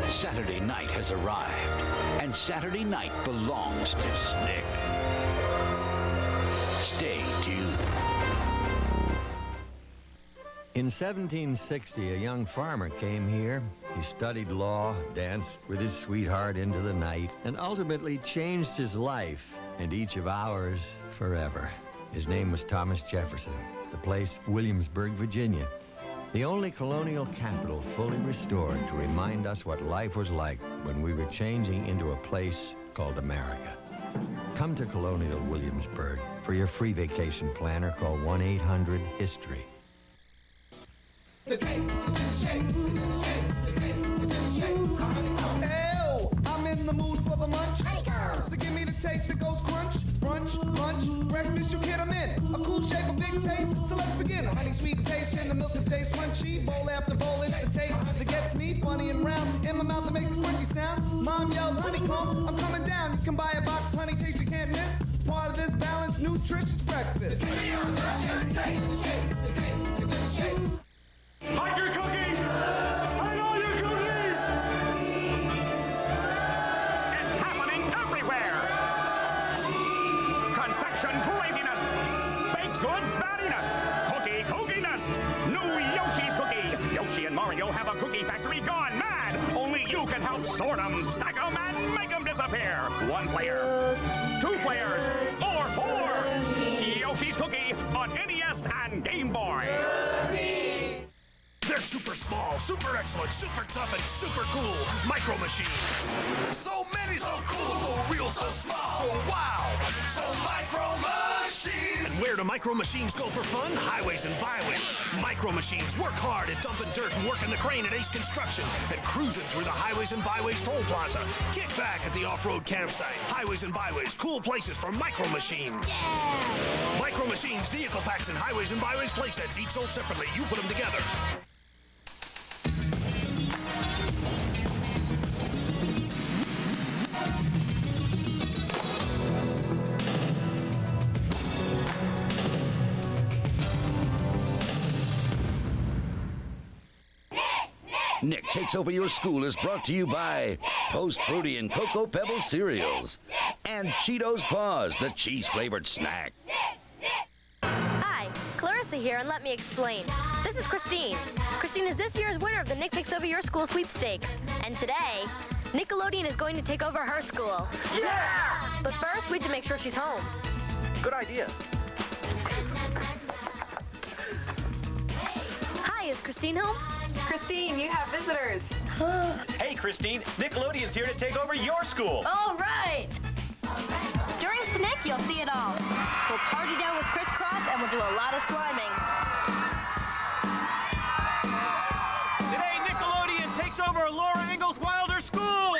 Saturday night has arrived, and Saturday night belongs to Snick. Stay tuned. In 1760, a young farmer came here. He studied law, danced with his sweetheart into the night, and ultimately changed his life and each of ours forever. His name was Thomas Jefferson. The place, Williamsburg, Virginia. The only colonial capital fully restored to remind us what life was like when we were changing into a place called America. Come to Colonial Williamsburg. For your free vacation planner, call 1-800-HISTORY. The taste, shake, the taste, shake. Ew, I'm in the mood for the lunch. Honeycomb. So give me the taste that goes crunch, brunch, lunch, breakfast. You kid, I'm in. A cool shape, a big taste. So let's begin. Honey sweet taste in the milk that stays crunchy. Bowl after bowl, it's the taste that gets me funny and round. In my mouth, it makes a crunchy sound. Mom yells honeycomb. I'm coming down. You can buy a box of honey taste you can't miss. Part of this balanced, nutritious breakfast. Hide your cookies! Hide all your cookies! It's happening everywhere! Confection craziness! Baked goods battiness! Cookie cookiness! New Yoshi's cookie! Yoshi and Mario have a cookie factory gone mad! Only you can help sort them, stack them, and make them disappear! 1 player, 2 players, or 4! Yoshi's Cookie on NES and Game Boy! They're super small, super excellent, super tough, and super cool. Micro Machines. So many, so cool, so real, so small, so wow. So Micro Machines. And where do Micro Machines go for fun? Highways and byways. Micro Machines work hard at dumping dirt and working the crane at Ace Construction and cruising through the Highways and Byways toll plaza. Kick back at the off-road campsite. Highways and Byways, cool places for Micro Machines. Yeah. Micro Machines, vehicle packs, and Highways and Byways playsets, each sold separately. You put them together. Nick Takes Over Your School is brought to you by Toast Fruity and Cocoa Pebbles cereals and Cheetos Paws, the cheese-flavored snack. Hi, Clarissa here, and let me explain. This is Christine. Christine is this year's winner of the Nick Takes Over Your School sweepstakes. And today, Nickelodeon is going to take over her school. Yeah! But first, we have to make sure she's home. Good idea. Hi, is Christine home? Christine, you have visitors. Hey, Christine, Nickelodeon's here to take over your school. All right. During Snick, you'll see it all. We'll party down with Crisscross, and we'll do a lot of sliming. Today, Nickelodeon takes over Laura Ingalls Wilder School.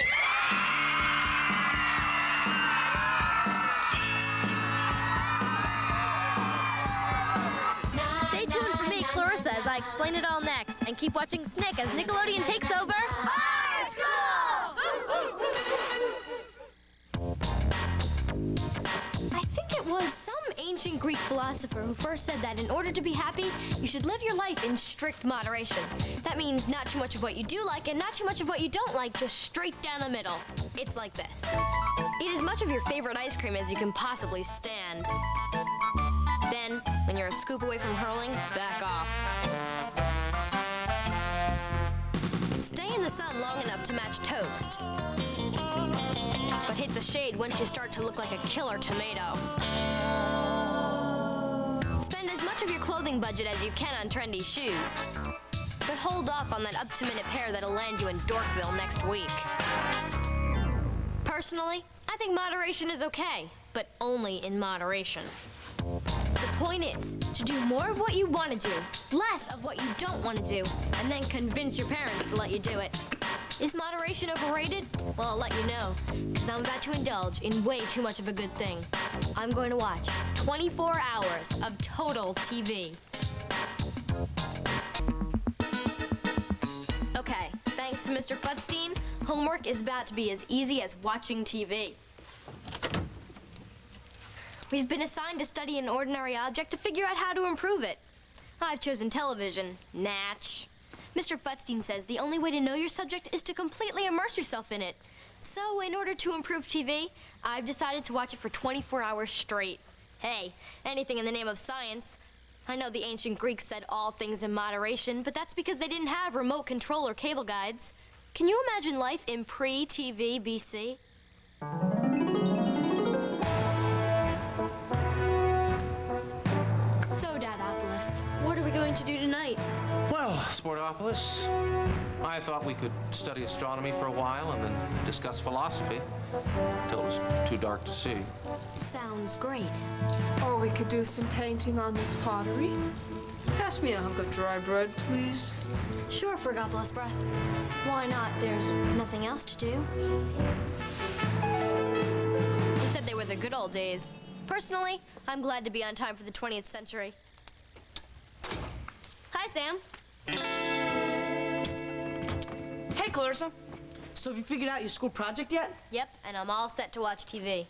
Stay tuned for me, Clarissa, as I explain it all next. And keep watching Snick as Nickelodeon takes over our school! I think it was some ancient Greek philosopher who first said that in order to be happy, you should live your life in strict moderation. That means not too much of what you do like and not too much of what you don't like, just straight down the middle. It's like this. Eat as much of your favorite ice cream as you can possibly stand. Then, when you're a scoop away from hurling, back off. Stay in the sun long enough to match toast. But hit the shade once you start to look like a killer tomato. Spend as much of your clothing budget as you can on trendy shoes. But hold off on that up-to-minute pair that'll land you in Dorkville next week. Personally, I think moderation is okay, but only in moderation. The point is to do more of what you want to do, less of what you don't want to do, and then convince your parents to let you do it. Is moderation overrated? Well, I'll let you know, because I'm about to indulge in way too much of a good thing. I'm going to watch 24 hours of total TV. Okay, thanks to Mr. Futstein, homework is about to be as easy as watching TV. We've been assigned to study an ordinary object to figure out how to improve it. I've chosen television. Natch. Mr. Futstein says the only way to know your subject is to completely immerse yourself in it. So, in order to improve TV, I've decided to watch it for 24 hours straight. Hey, anything in the name of science. I know the ancient Greeks said all things in moderation, but that's because they didn't have remote control or cable guides. Can you imagine life in pre-TV BC? So, Dadopolis, what are we going to do tonight? Well, Sportopolis, I thought we could study astronomy for a while and then discuss philosophy till it was too dark to see. Sounds great. Or we could do some painting on this pottery. Pass me a hunk of dry bread, please. Sure, Fergopolis Breath. Why not? There's nothing else to do. You said they were the good old days. Personally, I'm glad to be on time for the 20th century. Hi, Sam. Hey, Clarissa. So have you figured out your school project yet? Yep, and I'm all set to watch TV.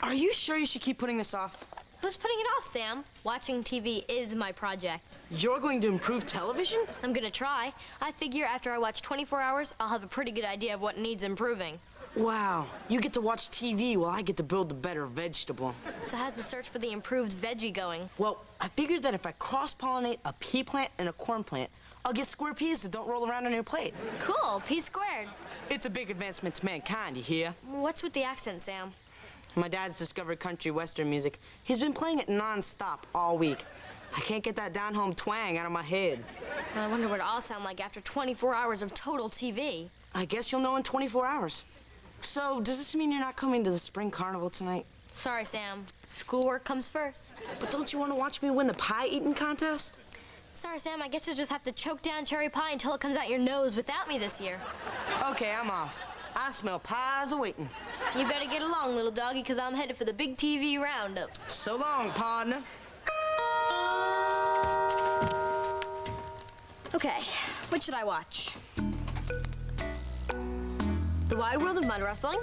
Are you sure you should keep putting this off? Who's putting it off, Sam? Watching TV is my project. You're going to improve television? I'm gonna try. I figure after I watch 24 hours, I'll have a pretty good idea of what needs improving. Wow, you get to watch TV while I get to build a better vegetable. So how's the search for the improved veggie going? Well, I figured that if I cross-pollinate a pea plant and a corn plant, I'll get square peas that don't roll around on your plate. Cool, P squared. It's a big advancement to mankind, you hear? What's with the accent, Sam? My dad's discovered country western music. He's been playing it non-stop all week. I can't get that down-home twang out of my head. I wonder what I'll sound like after 24 hours of total TV. I guess you'll know in 24 hours. So, does this mean you're not coming to the spring carnival tonight? Sorry, Sam. Schoolwork comes first. But don't you want to watch me win the pie-eating contest? Sorry, Sam. I guess you'll just have to choke down cherry pie until it comes out your nose without me this year. Okay, I'm off. I smell pies a-waiting. You better get along, little doggy, because I'm headed for the big TV roundup. So long, partner. Okay, what should I watch? The Wide World of Mud Wrestling,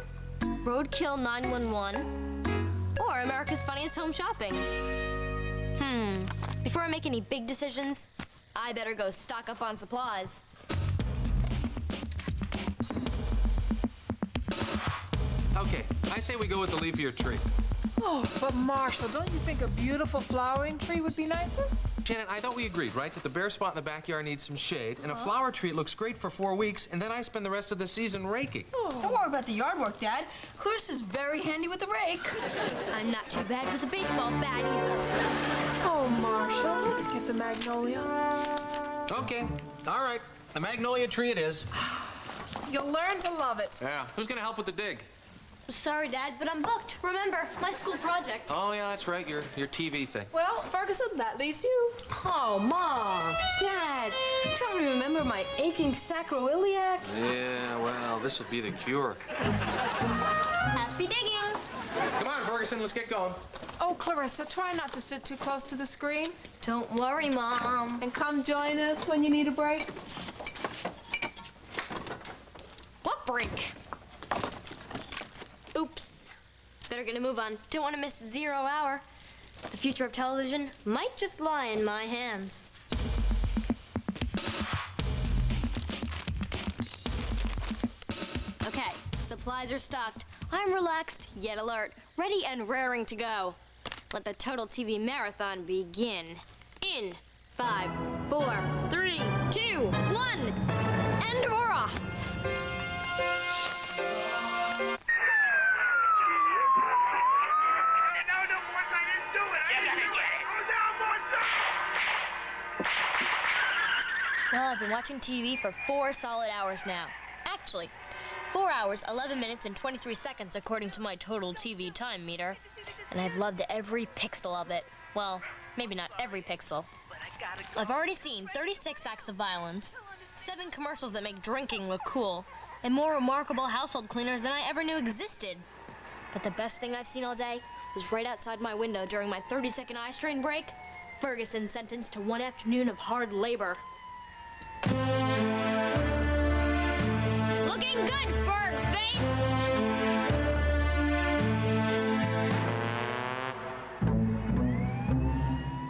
Roadkill 911, or America's Funniest Home Shopping. Before I make any big decisions, I better go stock up on supplies. Okay, I say we go with the leafier tree. Oh, but Marshall, don't you think a beautiful flowering tree would be nicer? Janet, I thought we agreed, right, that the bare spot in the backyard needs some shade, and a flower tree looks great for 4 weeks, and then I spend the rest of the season raking. Don't worry about the yard work, Dad. Clarissa's very handy with a rake. I'm not too bad with a baseball bat either. Oh, Marshall, let's get the magnolia. Okay, all right. The magnolia tree it is. You'll learn to love it. Yeah. Who's gonna help with the dig? Sorry, Dad, but I'm booked. Remember, my school project. Oh, yeah, that's right, your TV thing. Well, Ferguson, that leaves you. Oh, Mom, Dad, don't you remember my aching sacroiliac? Yeah, well, this will be the cure. Happy digging. Come on, Ferguson, let's get going. Oh, Clarissa, try not to sit too close to the screen. Don't worry, Mom. And come join us when you need a break. What break? Oops. Better get a move on. Don't want to miss 0 hour. The future of television might just lie in my hands. Okay, supplies are stocked. I'm relaxed, yet alert, ready and raring to go. Let the Total TV Marathon begin. In 5, 4, 3, 2, 1, and we're off. Well, I've been watching TV for 4 solid hours now. Actually, 4 hours, 11 minutes, and 23 seconds according to my Total TV time meter. And I've loved every pixel of it. Well, maybe not every pixel. I've already seen 36 acts of violence, 7 commercials that make drinking look cool, and more remarkable household cleaners than I ever knew existed. But the best thing I've seen all day was right outside my window during my 30-second eye strain break. Ferguson sentenced to 1 afternoon of hard labor. Looking good, Ferg face!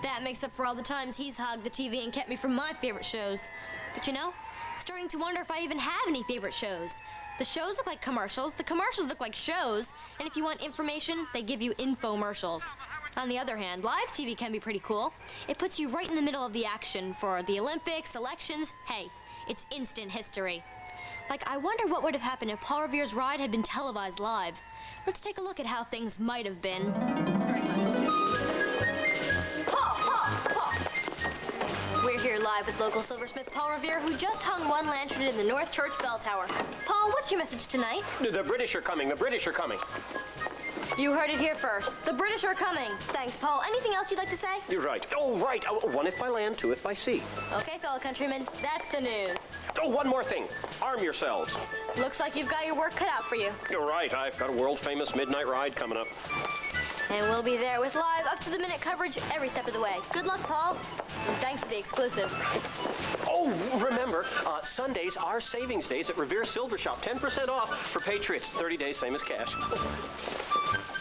That makes up for all the times he's hogged the TV and kept me from my favorite shows. But you know, starting to wonder if I even have any favorite shows. The shows look like commercials, the commercials look like shows, and if you want information, they give you infomercials. On the other hand, live TV can be pretty cool. It puts you right in the middle of the action for the Olympics, elections. Hey, it's instant history. Like, I wonder what would have happened if Paul Revere's ride had been televised live. Let's take a look at how things might have been. Paul! We're here live with local silversmith Paul Revere, who just hung one lantern in the North Church bell tower. Paul, what's your message tonight? The British are coming. The British are coming. You heard it here first. The British are coming. Thanks, Paul. Anything else you'd like to say? You're right. Oh, right. One if by land, two if by sea. Okay, fellow countrymen, that's the news. Oh, one more thing. Arm yourselves. Looks like you've got your work cut out for you. You're right. I've got a world-famous midnight ride coming up. And we'll be there with live, up-to-the-minute coverage every step of the way. Good luck, Paul. And thanks for the exclusive. Oh, remember, Sundays are savings days at Revere Silver Shop. 10% off for Patriots. 30 days, same as cash.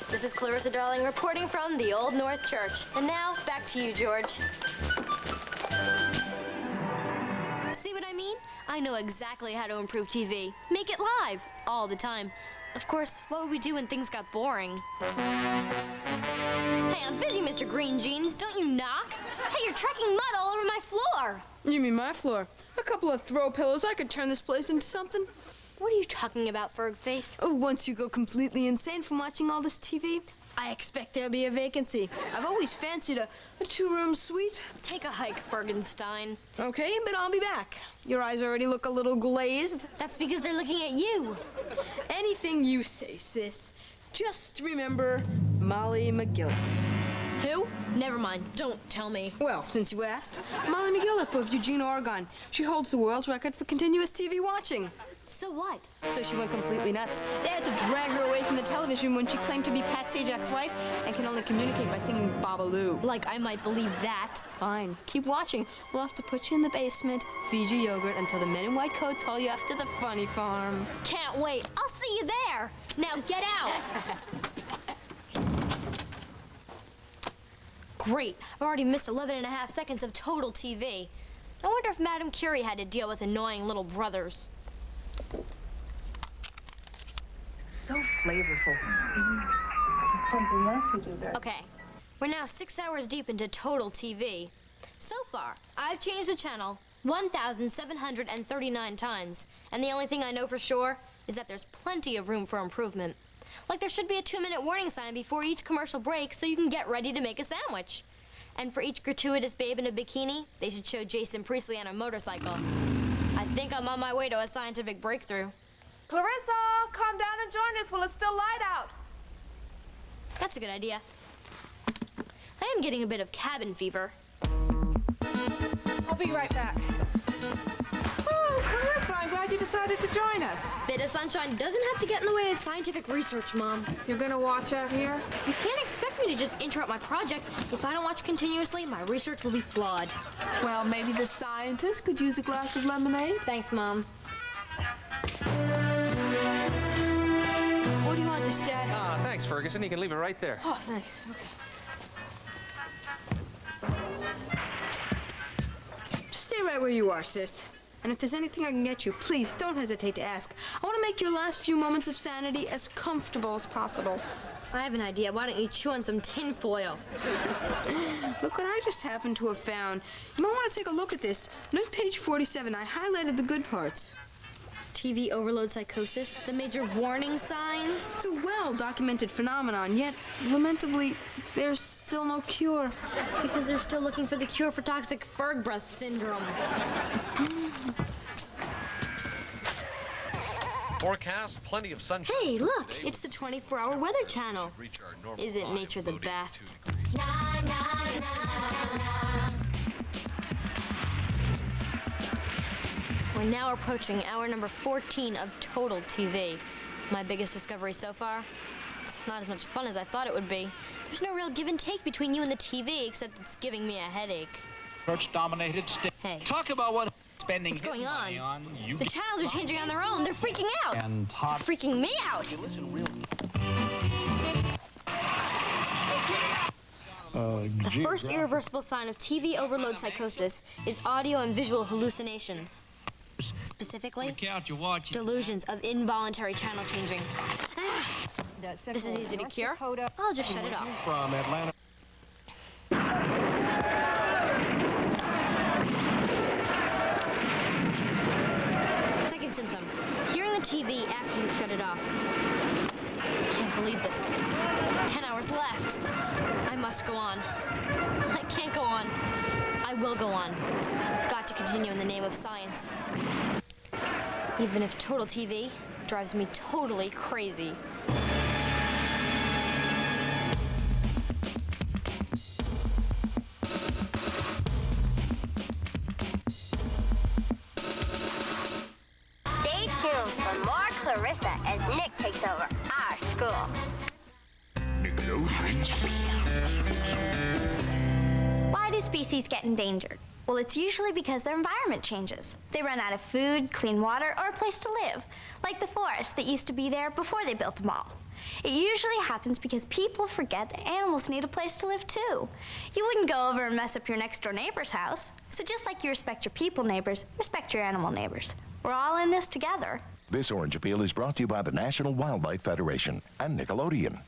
This is Clarissa Darling reporting from the Old North Church. And now, back to you, George. See what I mean? I know exactly how to improve TV. Make it live, all the time. Of course, what would we do when things got boring? Hey, I'm busy, Mr. Green Jeans. Don't you knock? Hey, you're tracking mud all over my floor. You mean my floor? A couple of throw pillows, I could turn this place into something. What are you talking about, Fergface? Oh, once you go completely insane from watching all this TV, I expect there'll be a vacancy. I've always fancied a two-room suite. Take a hike, Fergenstein. Okay, but I'll be back. Your eyes already look a little glazed. That's because they're looking at you. Anything you say, sis. Just remember Molly McGillip. Who? Never mind. Don't tell me. Well, since you asked, Molly McGillip of Eugene, Oregon. She holds the world's record for continuous TV watching. So what? So she went completely nuts. They had to drag her away from the television when she claimed to be Pat Sajak's wife and can only communicate by singing Babalu. Like I might believe that. Fine. Keep watching. We'll have to put you in the basement, feed you yogurt until the men in white coats haul you off to the funny farm. Can't wait. I'll see you there. Now get out. Great. I've already missed 11.5 seconds of total TV. I wonder if Madame Curie had to deal with annoying little brothers. So flavorful. Something else we do there. Okay, we're now 6 hours deep into total TV. So far, I've changed the channel 1,739 times, and the only thing I know for sure is that there's plenty of room for improvement. Like there should be a 2-minute warning sign before each commercial break so you can get ready to make a sandwich. And for each gratuitous babe in a bikini, they should show Jason Priestley on a motorcycle. I think I'm on my way to a scientific breakthrough. Clarissa, come down and join us while it's still light out. That's a good idea. I am getting a bit of cabin fever. I'll be right back. Oh, Clarissa, I'm glad you decided to join us. Bit of sunshine doesn't have to get in the way of scientific research, Mom. You're gonna watch out here? You can't expect me to just interrupt my project. If I don't watch continuously, my research will be flawed. Well, maybe the scientist could use a glass of lemonade. Thanks, Mom. What do you want this, Dad? Ah, thanks, Ferguson. You can leave it right there. Oh, thanks. Okay. Stay right where you are, sis. And if there's anything I can get you, please don't hesitate to ask. I want to make your last few moments of sanity as comfortable as possible. I have an idea. Why don't you chew on some tin foil? Look what I just happened to have found. You might want to take a look at this. Note page 47. I highlighted the good parts. TV overload psychosis, the major warning signs. It's a well-documented phenomenon, yet, lamentably, there's still no cure. That's because they're still looking for the cure for toxic Ferg breath syndrome. Forecast, plenty of sunshine. Hey, look, it's the 24-hour weather channel. Isn't nature the best? We're now approaching hour number 14 of total TV. My biggest discovery so far? It's not as much fun as I thought it would be. There's no real give and take between you and the TV, except it's giving me a headache. Church-dominated state. Hey. Talk about what spending What's going money on? You The channels are changing on their own. They're freaking out. And They're freaking me out. The first irreversible sign of TV overload psychosis is audio and visual hallucinations. Specifically, delusions of involuntary channel changing. This is easy to cure. I'll just shut it off. From Atlanta. Second symptom, hearing the TV after you've shut it off. Can't believe this. 10 hours left. I must go on. I can't go on. I will go on. I've got to continue in the name of science. Even if total TV drives me totally crazy. Stay tuned for more Clarissa as Nick takes over our school. Why do species get endangered? Well, it's usually because their environment changes. They run out of food, clean water, or a place to live, like the forest that used to be there before they built the mall. It usually happens because people forget that animals need a place to live too. You wouldn't go over and mess up your next door neighbor's house. So just like you respect your people neighbors, respect your animal neighbors. We're all in this together. This Orange Appeal is brought to you by the National Wildlife Federation and Nickelodeon.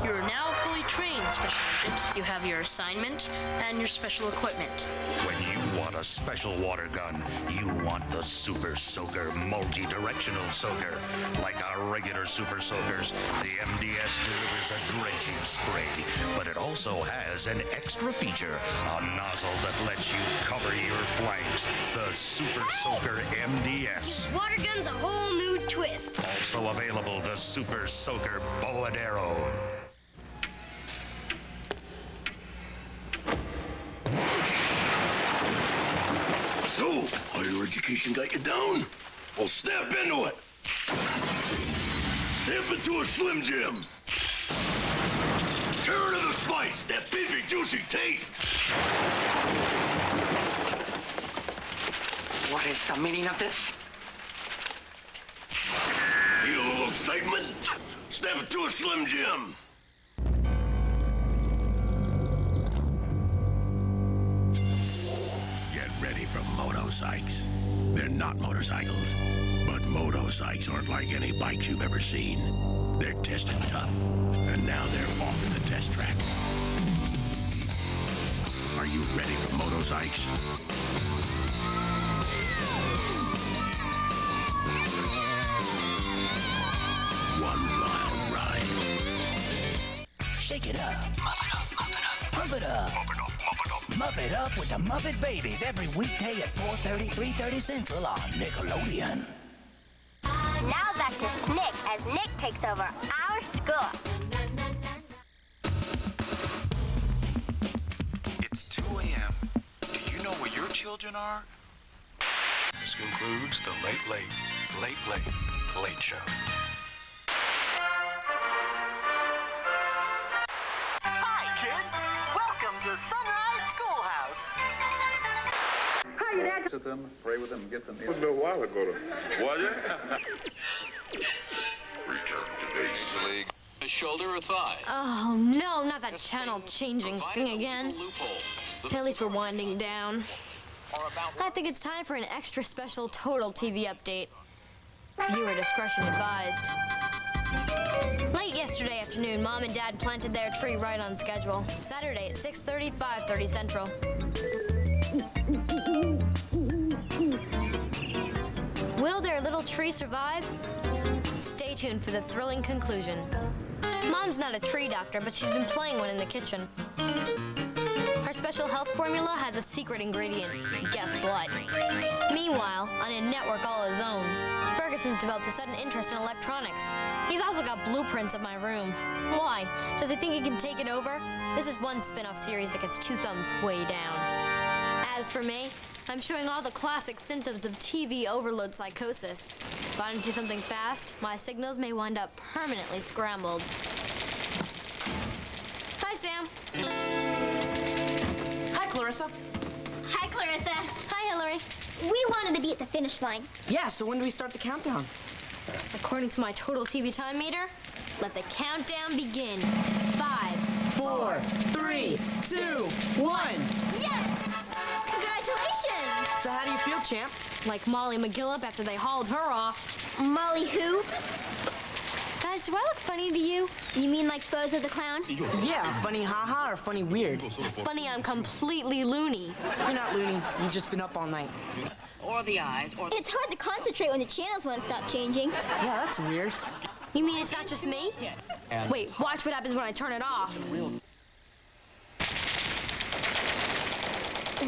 You're now fully trained, Special Agent. You have your assignment and your special equipment. When you want a special water gun, you want the Super Soaker multi-directional soaker. Like our regular Super Soakers, the MDS delivers a drenching spray, but it also has an extra feature, a nozzle that lets you cover your flanks. The Super Soaker MDS. Water gun's a whole new twist. Also available, the Super Soaker Bow and Arrow. So, higher education got you down? Well, snap into it. Snap into a Slim Jim. Turn to the spice, that beefy, juicy taste. What is the meaning of this? Need a little excitement? Snap it to a Slim Jim. Get ready for motorcycles. They're not motorcycles, but motorcycles aren't like any bikes you've ever seen. They're tested tough, and now they're off the test track. Are you ready for motorcycles? One wild ride. Shake it up. Pump it up. Mup it up with the Muppet Babies every weekday at 4:30, 3:30 Central on Nickelodeon. Now back to Snick as Nick takes over our school. It's 2 a.m. Do you know where your children are? This concludes the Late Show. Hi, kids. Welcome to Sunrise Schoolhouse. Visit them, pray with them, get them in. A little while ago, was it? Return to base league. A shoulder or thigh? Oh no, not that channel changing thing again. At least we're winding down. I think it's time for an extra special Total TV update. Viewer discretion advised. Late yesterday afternoon, Mom and Dad planted their tree right on schedule. Saturday at 6:30, 5:30 Central. Will their little tree survive? Stay tuned for the thrilling conclusion. Mom's not a tree doctor, but she's been playing one in the kitchen. Her special health formula has a secret ingredient. Guess what? Meanwhile, on a network all his own, Ferguson's developed a sudden interest in electronics. He's also got blueprints of my room. Why? Does he think he can take it over? This is one spin-off series that gets 2 thumbs way down. As for me, I'm showing all the classic symptoms of TV overload psychosis. If I don't do something fast, my signals may wind up permanently scrambled. Hi, Sam. Hi, Clarissa. Hi, Clarissa. Hi, Hillary. We wanted to be at the finish line. Yeah, so when do we start the countdown? According to my Total TV time meter, let the countdown begin. 5, 4, 3, 2, 1. Yes! Congratulations! So how do you feel, champ? Like Molly McGillip after they hauled her off. Molly who? Guys, do I look funny to you? You mean like Bozo the Clown? Yeah, funny haha or funny weird? Funny, I'm completely loony. You're not loony. You've just been up all night. Or the eyes, or... It's hard to concentrate when the channels won't stop changing. Yeah, that's weird. You mean it's not just me? Wait, watch what happens when I turn it off.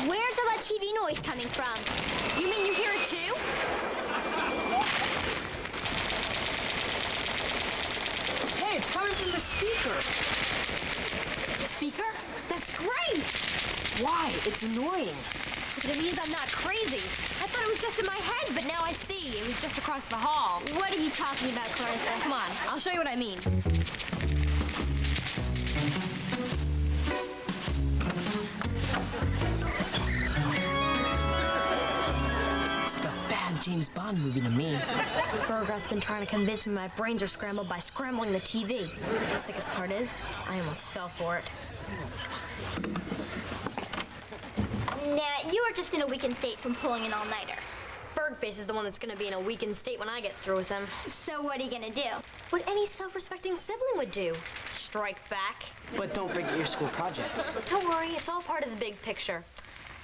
Where's all that TV noise coming from? You mean you hear it too? Hey, it's coming from the speaker. The speaker? That's great! Why? It's annoying. But it means I'm not crazy. I thought it was just in my head, but now I see. It was just across the hall. What are you talking about, Clarissa? Come on, I'll show you what I mean. It's like a bad James Bond movie to me. Fergus's been trying to convince me my brains are scrambled by scrambling the TV. The sickest part is, I almost fell for it. Nah, you are just in a weakened state from pulling an all-nighter. Fergface is the one that's gonna be in a weakened state when I get through with him. So what are you gonna do? What any self-respecting sibling would do. Strike back. But don't forget your school project. Don't worry, it's all part of the big picture.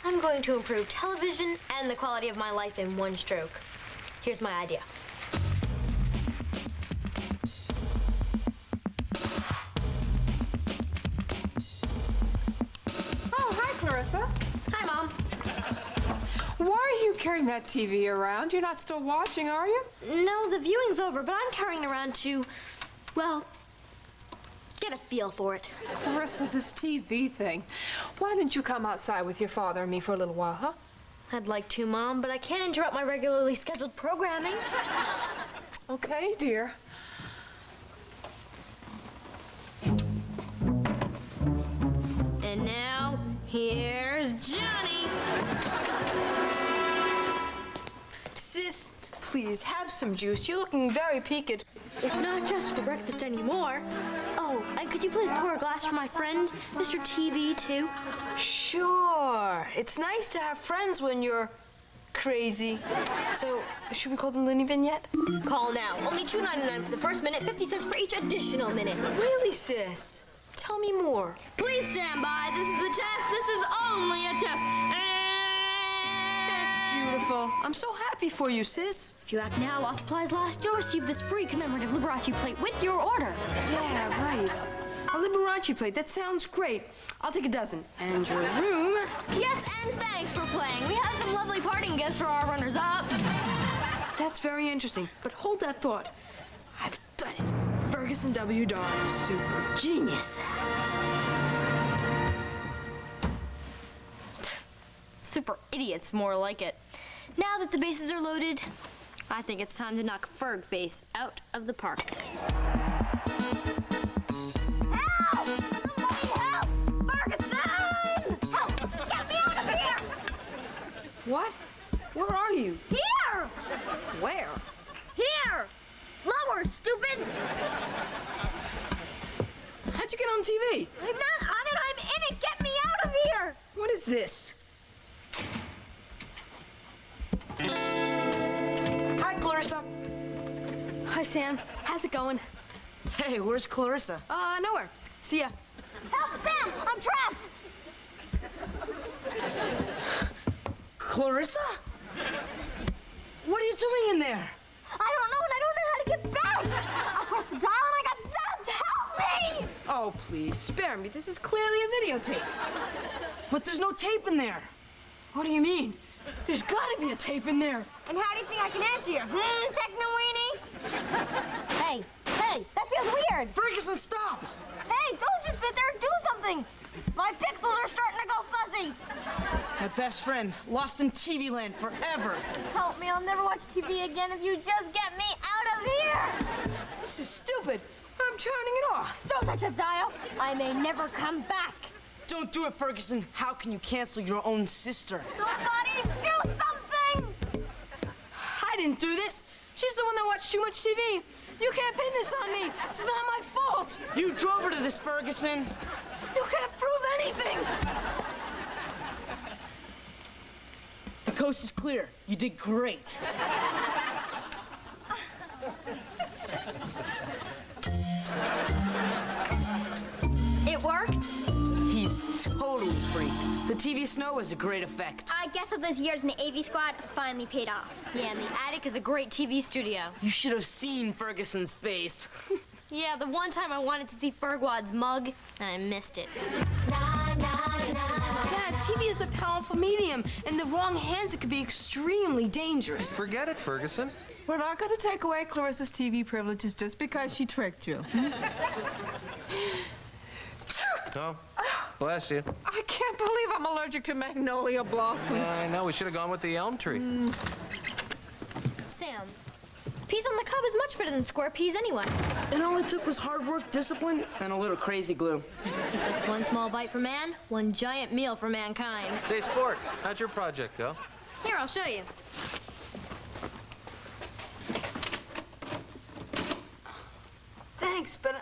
I'm going to improve television and the quality of my life in one stroke. Here's my idea. Oh, hi, Clarissa. Hi, Mom. Why are you carrying that TV around? You're not still watching, are you? No, the viewing's over, but I'm carrying it around to, well, get a feel for it. Clarissa, this TV thing. Why didn't you come outside with your father and me for a little while, huh? I'd like to, Mom, but I can't interrupt my regularly scheduled programming. Okay, dear. And now, here's Johnny. Sis, please have some juice. You're looking very peaked. It's not just for breakfast anymore. Oh, and could you please pour a glass for my friend, Mr. TV, too? Sure. It's nice to have friends when you're crazy. So, should we call the Looney Bin yet? Call now. Only $2.99 for the first minute, 50 cents for each additional minute. Really, sis? Tell me more. Please stand by. This is a test. This is only a test. Beautiful. I'm so happy for you, sis. If you act now while supplies last, you'll receive this free commemorative Liberace plate with your order. Yeah, right. A Liberace plate. That sounds great. I'll take a dozen. And your room. Yes, and thanks for playing. We have some lovely parting gifts for our runners-up. That's very interesting. But hold that thought. I've done it. Ferguson W. Dar, super genius. Super idiots, more like it. Now that the bases are loaded, I think it's time to knock Fergface out of the park. Help! Somebody help! Ferguson! Help! Get me out of here! What? Where are you? Here! Where? Here! Lower, stupid! How'd you get on TV? I'm not on it, I'm in it! Get me out of here! What is this? Hi, Clarissa. Hi, Sam. How's it going? Hey, where's Clarissa? Nowhere. See ya. Help, Sam! I'm trapped! Clarissa? What are you doing in there? I don't know, and I don't know how to get back! I pressed the dial and I got zapped! Help me! Oh, please, spare me. This is clearly a videotape. But there's no tape in there. What do you mean? There's gotta be a tape in there. And how do you think I can answer you? Techno-weenie? Hey, that feels weird. Ferguson, stop! Hey, don't just sit there and do something. My pixels are starting to go fuzzy. My best friend, lost in TV land forever. Help me, I'll never watch TV again if you just get me out of here. This is stupid. I'm turning it off. Don't touch a dial. I may never come back. Don't do it, Ferguson. How can you cancel your own sister? Somebody do something! I didn't do this. She's the one that watched too much TV. You can't pin this on me. It's not my fault. You drove her to this, Ferguson. can't prove anything! The coast is clear. You did great. It worked? He's totally freaked. The TV snow was a great effect. I guess that those years in the AV squad finally paid off. Yeah, and the attic is a great TV studio. You should have seen Ferguson's face. Yeah, the one time I wanted to see Fergwad's mug, and I missed it. Dad, TV is a powerful medium. In the wrong hands, it could be extremely dangerous. Forget it, Ferguson. We're not going to take away Clarissa's TV privileges just because she tricked you. Oh, bless you. I can't believe I'm allergic to magnolia blossoms. I know. We should have gone with the elm tree. Sam, peas on the cob is much better than square peas anyway. And all it took was hard work, discipline, and a little crazy glue. That's one small bite for man, one giant meal for mankind. Say, Sport, how'd your project go? Here, I'll show you. Thanks, but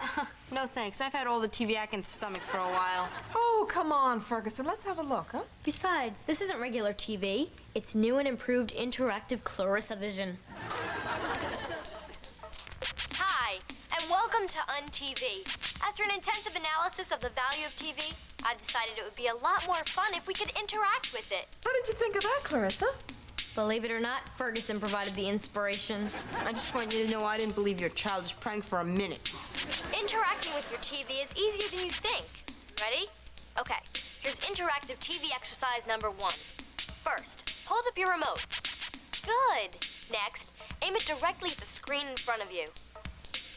no thanks. I've had all the TV I can stomach for a while. Oh, come on, Ferguson. Let's have a look, huh? Besides, this isn't regular TV. It's new and improved interactive Clarissa Vision. Hi, and welcome to UnTV. After an intensive analysis of the value of TV, I decided it would be a lot more fun if we could interact with it. What did you think of that, Clarissa? Believe it or not, Ferguson provided the inspiration. I just want you to know I didn't believe your childish prank for a minute. Interacting with your TV is easier than you think. Ready? Okay, here's interactive TV exercise number 1. First, hold up your remote. Good. Next, aim it directly at the screen in front of you.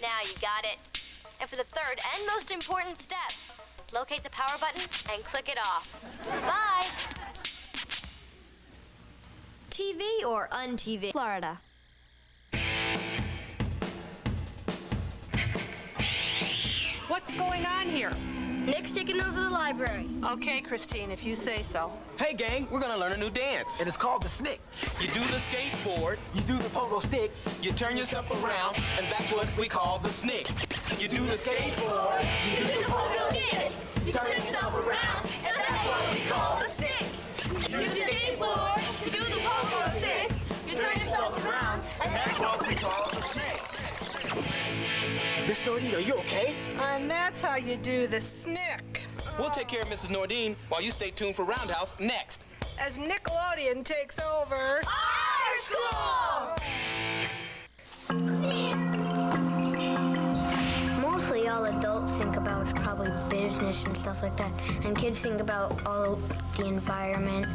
Now you got it. And for the third and most important step, locate the power button and click it off. Bye. TV or UnTV? Florida. What's going on here? Nick's taking over the library. Okay, Christine, if you say so. Hey, gang, we're gonna learn a new dance, and it's called the Snick. You do the skateboard, you do the pogo stick, you turn yourself around, and that's what we call the Snick. You do the skateboard, you do the pogo stick, you turn yourself around, and that's what we call the Snick. You do the skateboard, you do the pogo stick, you turn yourself around, and that's what we call the Snick. Miss Nordine, are you okay? And that's how you do the Snick. We'll take care of Mrs. Nordine while you stay tuned for Roundhouse next. As Nickelodeon takes over our school! Mostly all adults think about is probably business and stuff like that. And kids think about all the environment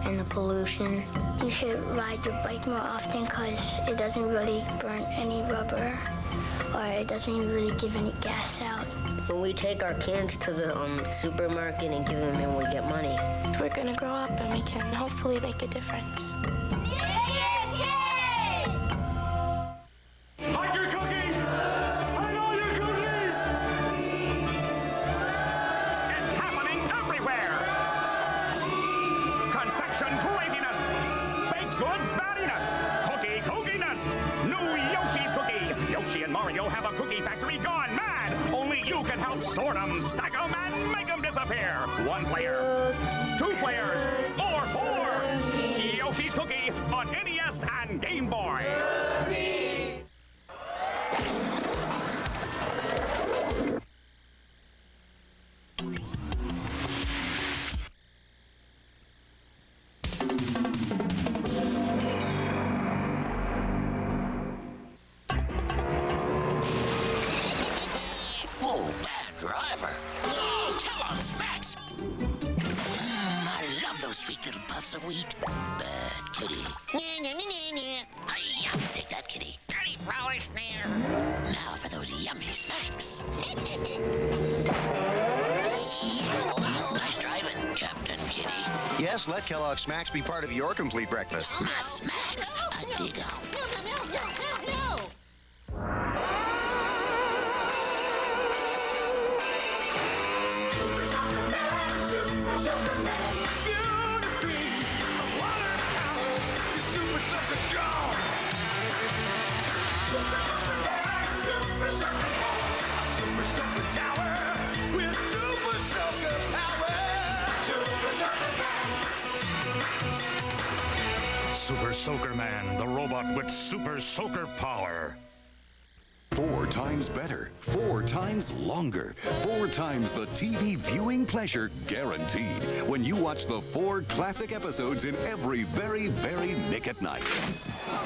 and the pollution. You should ride your bike more often because it doesn't really burn any rubber. Or it doesn't even really give any gas out. When we take our kids to the supermarket and give them and we get money. We're gonna grow up and we can hopefully make a difference. Yes, yes! Like your cookies! I know your cookies! It's happening everywhere! Confection craziness! Baked goods battiness! Cookie cookiness! New Yoshi's cookie! Yoshi and Mario have a cookie factory gone mad! Only you can help sort them, stack them, and make them disappear! 1 player, 2 players, or 4! Yoshi's Cookie on NES and Game Boy! Oh, bad driver. Oh, Kellogg's Smacks. I love those sweet little puffs of wheat. Bad kitty. Hi-ya. Take that, kitty. Dirty prowler snare. Now for those yummy snacks. Nice driving, Captain Kitty. Yes, let Kellogg's Smacks be part of your complete breakfast. My Smacks, a dig out. Super tower with super sugar Super Soaker Man, the robot with super soaker power. 4 times better, 4 times longer, 4 times the TV viewing pleasure guaranteed when you watch the 4 classic episodes in every very, very Nick at Night.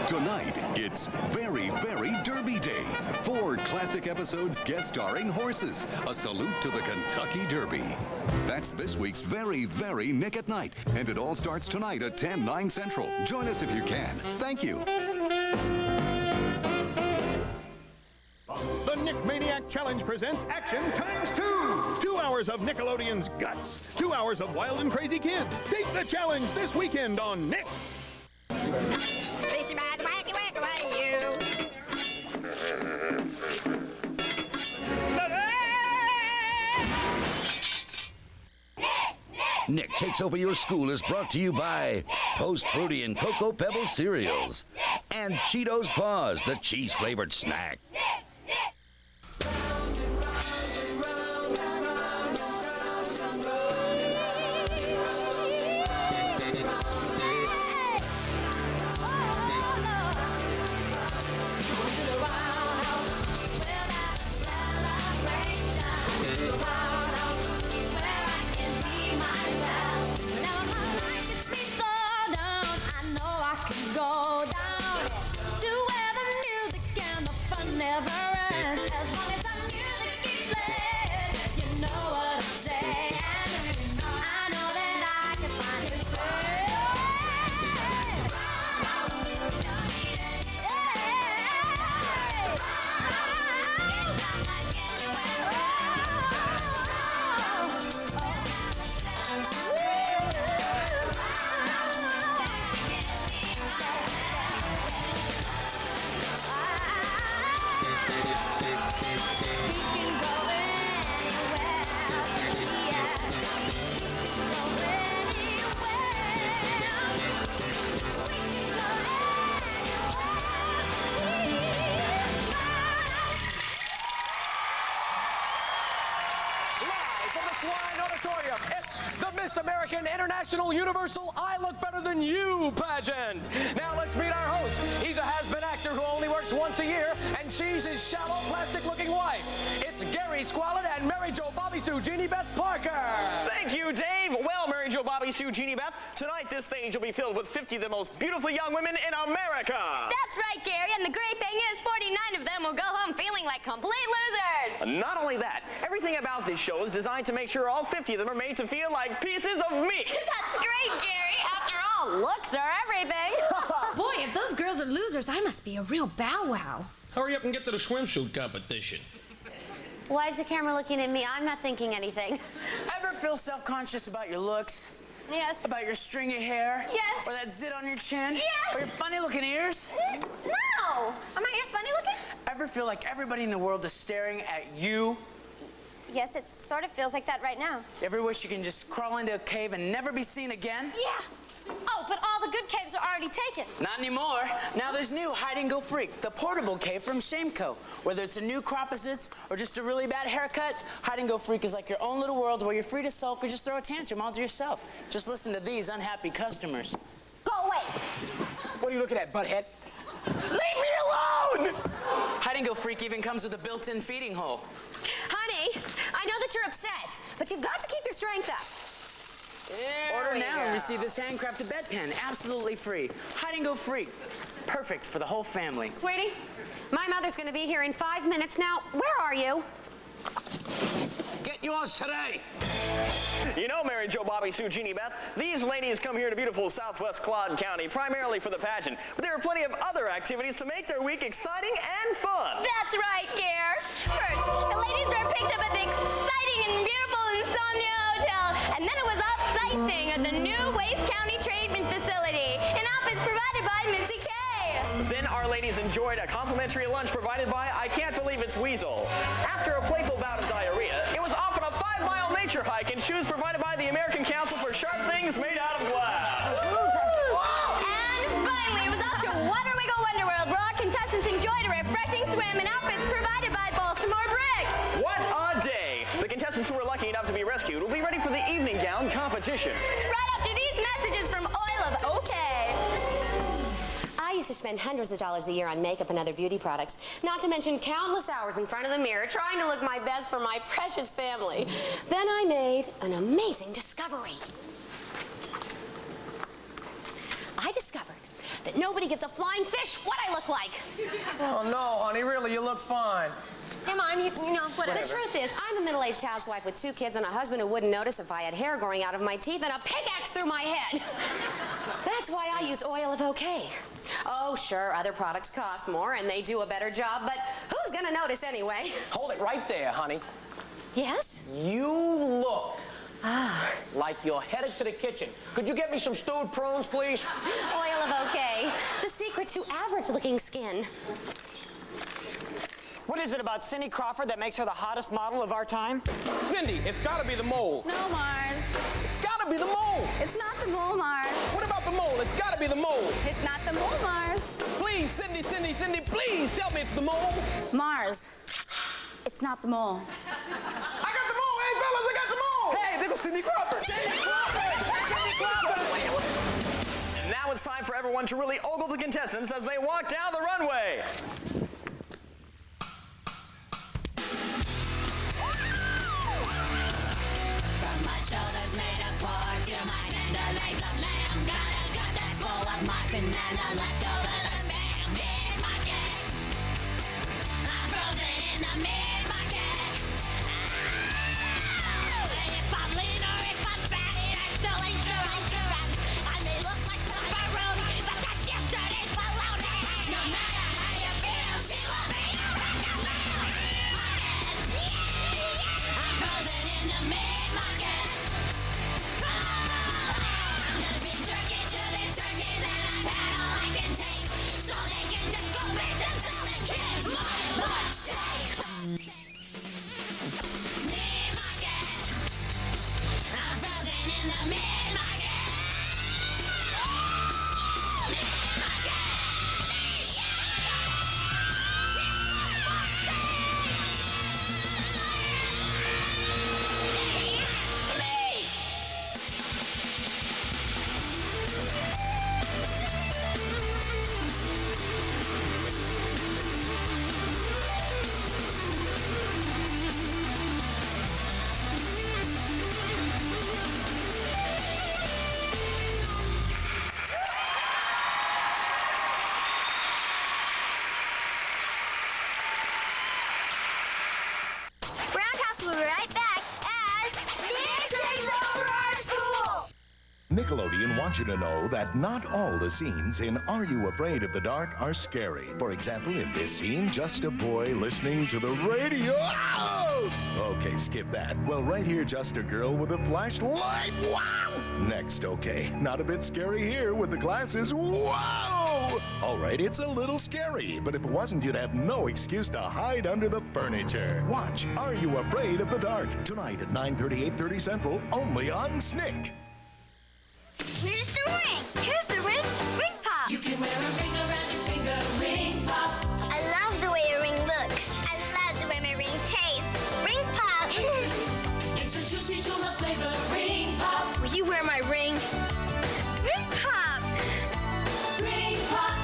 Tonight, it's Very, Very Derby Day. 4 classic episodes guest starring horses. A salute to the Kentucky Derby. That's this week's Very, Very Nick at Night. And it all starts tonight at 10, 9 Central. Join us if you can. Thank you. The Nick Maniac Challenge presents Action Times 2. 2 hours of Nickelodeon's guts. 2 hours of wild and crazy kids. Take the challenge this weekend on Nick. Nick Takes Over Your School is brought to you by Post Fruity and Cocoa Pebbles cereals and Cheetos Paws, the cheese-flavored snack. Miss American International Universal I Look Better Than You pageant. Now let's meet our host. He's a has-been actor who only works once a year, and she's his shallow, plastic-looking wife. It's Gary Squalid and Mary Jo Bobby Sue Jeannie Beth Parker. Thank you, Dave. Well, Mary Jo Bobby Sue Jeannie Beth, tonight this stage will be filled with 50 of the most beautiful young women in America. That's right, Gary, and the great thing is 49 of them will go home feeling like complete losers. Not only that, everything about this show is designed to make sure all 50 of them are made to feel like pieces of meat. That's great, Gary. After all, looks are everything. Boy, if those girls are losers, I must be a real bow wow. Hurry up and get to the swimsuit competition. Why is the camera looking at me? I'm not thinking anything. Ever feel self-conscious about your looks? Yes. About your stringy hair? Yes. Or that zit on your chin? Yes. Or your funny-looking ears? No. Are my ears funny looking? Ever feel like everybody in the world is staring at you? Yes, it sort of feels like that right now. Ever wish you can just crawl into a cave and never be seen again? Yeah. Oh, but all the good caves are already taken. Not anymore. Now there's new Hide and Go Freak, the portable cave from Shameco. Whether it's a new crop of zits or just a really bad haircut, Hide and Go Freak is like your own little world where you're free to sulk or just throw a tantrum all to yourself. Just listen to these unhappy customers. Go away. What are you looking at, butthead? Leave me alone! Hide and Go Freak even comes with a built-in feeding hole. Honey, I know that you're upset, but you've got to keep your strength up. Order now and receive this handcrafted bedpan, absolutely free. Hide and Go Freak, perfect for the whole family. Sweetie, my mother's going to be here in 5 minutes now. Where are you? Get yours today. You know, Mary Jo Bobby Sue Jeannie Beth, these ladies come here to beautiful Southwest Claude County primarily for the pageant, but there are plenty of other activities to make their week exciting and fun. That's right, Gare. First, the ladies were picked up at the exciting and beautiful Insomnia Hotel, and then it was off sightseeing at the new Waste County Treatment Facility, an office provided by Missy K. Then our ladies enjoyed a complimentary lunch provided by I Can't Believe It's Weasel. After a playful bout of diarrhea, it was off on a 5-mile nature hike in shoes provided by the American Council for Sharp Things Made Out of Glass. And finally, it was off to Water Wiggle Wonderworld, where our contestants enjoyed a refreshing swim in outfits provided by Baltimore Brick. What a day! The contestants who were lucky enough to be rescued will be ready for the evening gown competition. Right after these messages from Oil of OK. spend hundreds of dollars a year on makeup and other beauty products, not to mention countless hours in front of the mirror trying to look my best for my precious family. Then I made an amazing discovery. I discovered that nobody gives a flying fish what I look like. Oh, no, honey, really, you look fine. Hey, Mom, you know, whatever. The truth is, I'm a middle-aged housewife with 2 kids and a husband who wouldn't notice if I had hair growing out of my teeth and a pickaxe through my head. That's why I use oil of OK. Oh, sure, other products cost more and they do a better job, but who's gonna notice anyway? Hold it right there, honey. Yes? You look like you're headed to the kitchen. Could you get me some stewed prunes, please? Oil of OK, the secret to average-looking skin. What is it about Cindy Crawford that makes her the hottest model of our time? Cindy, it's gotta be the mole. No, Mars. It's gotta be the mole. It's not the mole, Mars. What about the mole? It's gotta be the mole. It's not the mole, Mars. Please, Cindy, please tell me it's the mole. Mars. It's not the mole. I got the mole. Hey, fellas, I got the mole. Hey, there goes Cindy Crawford. Cindy Crawford! Cindy Crawford! And now it's time for everyone to really ogle the contestants as they walk down the runway. From my shoulders made of pork to my tender legs of lamb, got a gut that's full of mozzarella left over the spam. Mid-market, I'm frozen in the mid-market. If I'm lean or if I'm fatty, I still ain't sure. I may look like pepperoni, but that's yesterday's bologna. No matter how you feel, she will be a wrecking ball. I'm frozen in the mid-market. There's been turkey to these turkeys and I've had all I can take. So they can just go base and sell their kids my butt steak. Mid-market. I'm frozen in the mid-market. Roundhouse will be right back as Snick takes over our school. Nickelodeon wants you to know that not all the scenes in Are You Afraid of the Dark are scary. For example, in this scene, just a boy listening to the radio. Oh! Okay, skip that. Well, right here, just a girl with a flashlight. Wow! Next, okay, not a bit scary here with the glasses. Wow! All right, it's a little scary, but if it wasn't, you'd have no excuse to hide under the furniture. Watch Are You Afraid of the Dark? Tonight at 9:30, 8:30 Central, only on Snick. Here's the ring. Here's the ring. Ring pop. You can wear a ring around your finger, ring pop. I love the way a ring looks. I love the way my ring tastes. Ring pop. It's a juicy jewel of flavor, ring pop. Will you wear my ring? Ring pop. Ring pop.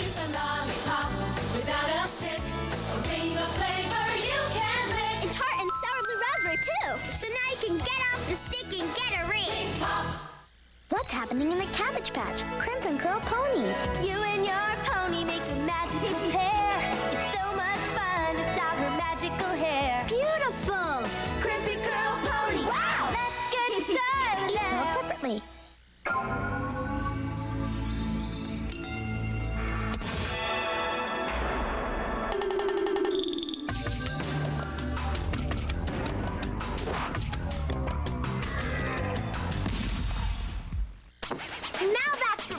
It's a lollipop without a stick. A ring of flavor you can lick. And tart and sour blue raspberry too. So now you can get off the stick and get a ring. Ring pop. What's happening in the Cabbage Patch? Crimp and curl ponies. You and your pony make a magical pair. It's so much fun to style her magical hair. Beautiful. Crimpy curl pony. Wow. Let's get started. Each sold separately. Now back to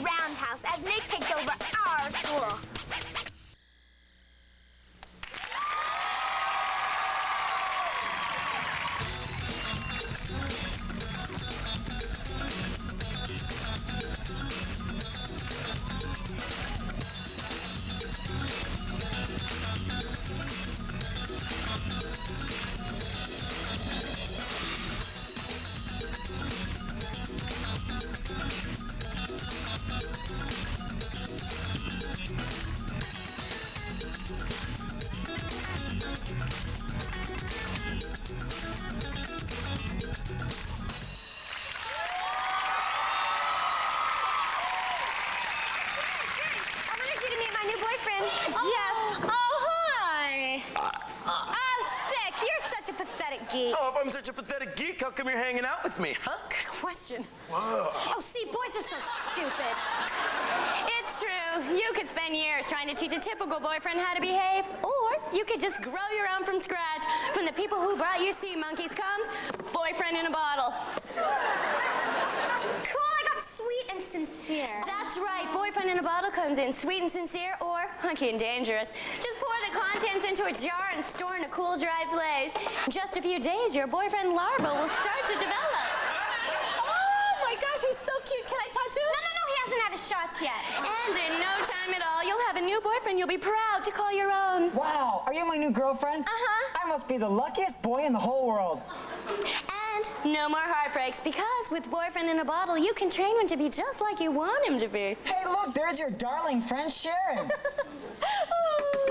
geek. Oh, if I'm such a pathetic geek, how come you're hanging out with me, huh? Good question. Whoa. Oh, see, boys are so stupid. It's true. You could spend years trying to teach a typical boyfriend how to behave, or you could just grow your own from scratch. From the people who brought you sea monkeys comes boyfriend in a bottle. Cool, I got sweet and sincere. That's right. Boyfriend in a bottle comes in sweet and sincere or hunky and dangerous. Just pour the contents into a jar and store in a cool, dry place. Just a few days, your boyfriend larva will start to develop. Oh my gosh, he's so cute. Can I touch him? No, he hasn't had his shots yet. And in no time at all, you'll have a new boyfriend you'll be proud to call your own. Wow, are you my new girlfriend? Uh-huh. I must be the luckiest boy in the whole world. And no more heartbreaks, because with boyfriend in a bottle, you can train him to be just like you want him to be. Hey, look, there's your darling friend Sharon.